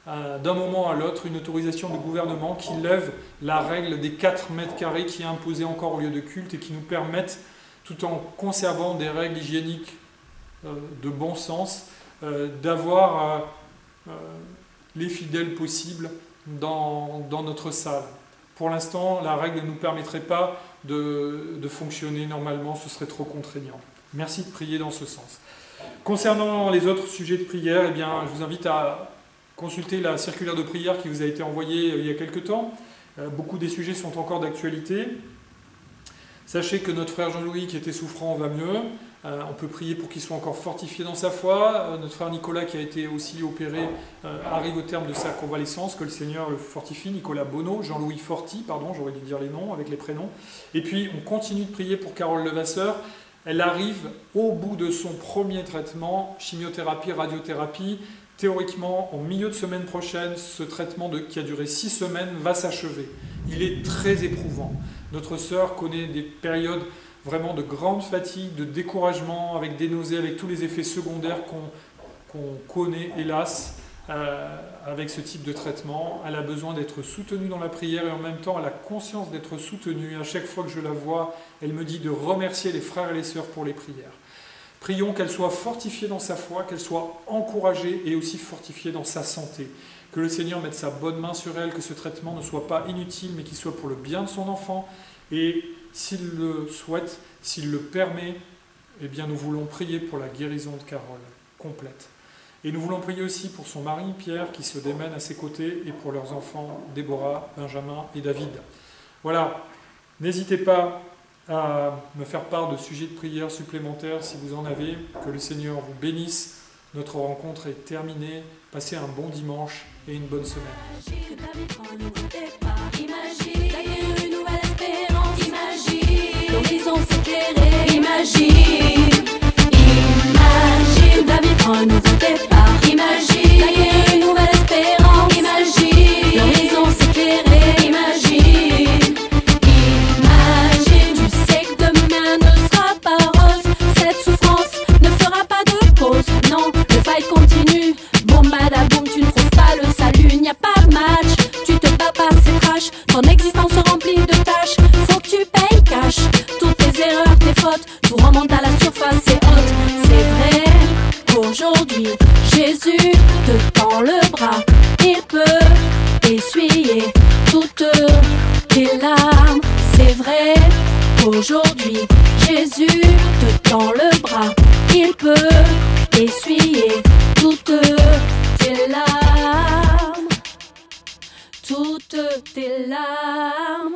d'un moment à l'autre une autorisation du gouvernement qui lève la règle des 4 mètres carrés qui est imposée encore au lieu de culte et qui nous permette, tout en conservant des règles hygiéniques de bon sens, d'avoir les fidèles possibles dans notre salle. Pour l'instant, la règle ne nous permettrait pas de fonctionner normalement, ce serait trop contraignant. Merci de prier dans ce sens. Concernant les autres sujets de prière, eh bien, je vous invite à consulter la circulaire de prière qui vous a été envoyée il y a quelque temps. Beaucoup des sujets sont encore d'actualité. Sachez que notre frère Jean-Louis, qui était souffrant, va mieux. On peut prier pour qu'il soit encore fortifié dans sa foi. Notre frère Nicolas, qui a été aussi opéré, arrive au terme de sa convalescence, que le Seigneur le fortifie. Nicolas Bonneau, Jean-Louis Forti, pardon, j'aurais dû dire les noms avec les prénoms. Et puis, on continue de prier pour Carole Levasseur. Elle arrive au bout de son premier traitement, chimiothérapie, radiothérapie. Théoriquement, en milieu de semaine prochaine, ce traitement qui a duré 6 semaines va s'achever. Il est très éprouvant. Notre sœur connaît des périodes vraiment de grande fatigue, de découragement, avec des nausées, avec tous les effets secondaires qu'on connaît, hélas, avec ce type de traitement. Elle a besoin d'être soutenue dans la prière et en même temps, elle a conscience d'être soutenue. À chaque fois que je la vois, elle me dit de remercier les frères et les sœurs pour les prières. Prions qu'elle soit fortifiée dans sa foi, qu'elle soit encouragée et aussi fortifiée dans sa santé. Que le Seigneur mette sa bonne main sur elle, que ce traitement ne soit pas inutile, mais qu'il soit pour le bien de son enfant. Et s'il le souhaite, s'il le permet, eh bien nous voulons prier pour la guérison de Carole complète. Et nous voulons prier aussi pour son mari Pierre qui se démène à ses côtés et pour leurs enfants Déborah, Benjamin et David. Voilà, n'hésitez pas à me faire part de sujets de prière supplémentaires si vous en avez. Que le Seigneur vous bénisse. Notre rencontre est terminée. Passez un bon dimanche et une bonne semaine. L'horizon s'éclairer, imagine, imagine, David prend un nouveau départ, imagine, gagner une nouvelle espérance, imagine, l'horizon s'éclairer, imagine, imagine, tu sais que demain ne sera pas rose, cette souffrance ne fera pas de pause, non, le fight continue, boum badaboum, tu ne trouves pas le salut, il n'y a pas de match, tu te bats pas, c'est trash, ton existence se remplit de tâches, faut que tu payes cash. Toutes tes erreurs, tes fautes, tout remonte à la surface, c'est haute. C'est vrai qu'aujourd'hui, Jésus te tend le bras. Il peut essuyer toutes tes larmes. C'est vrai qu'aujourd'hui, Jésus te tend le bras. Il peut essuyer toutes tes larmes. Toutes tes larmes.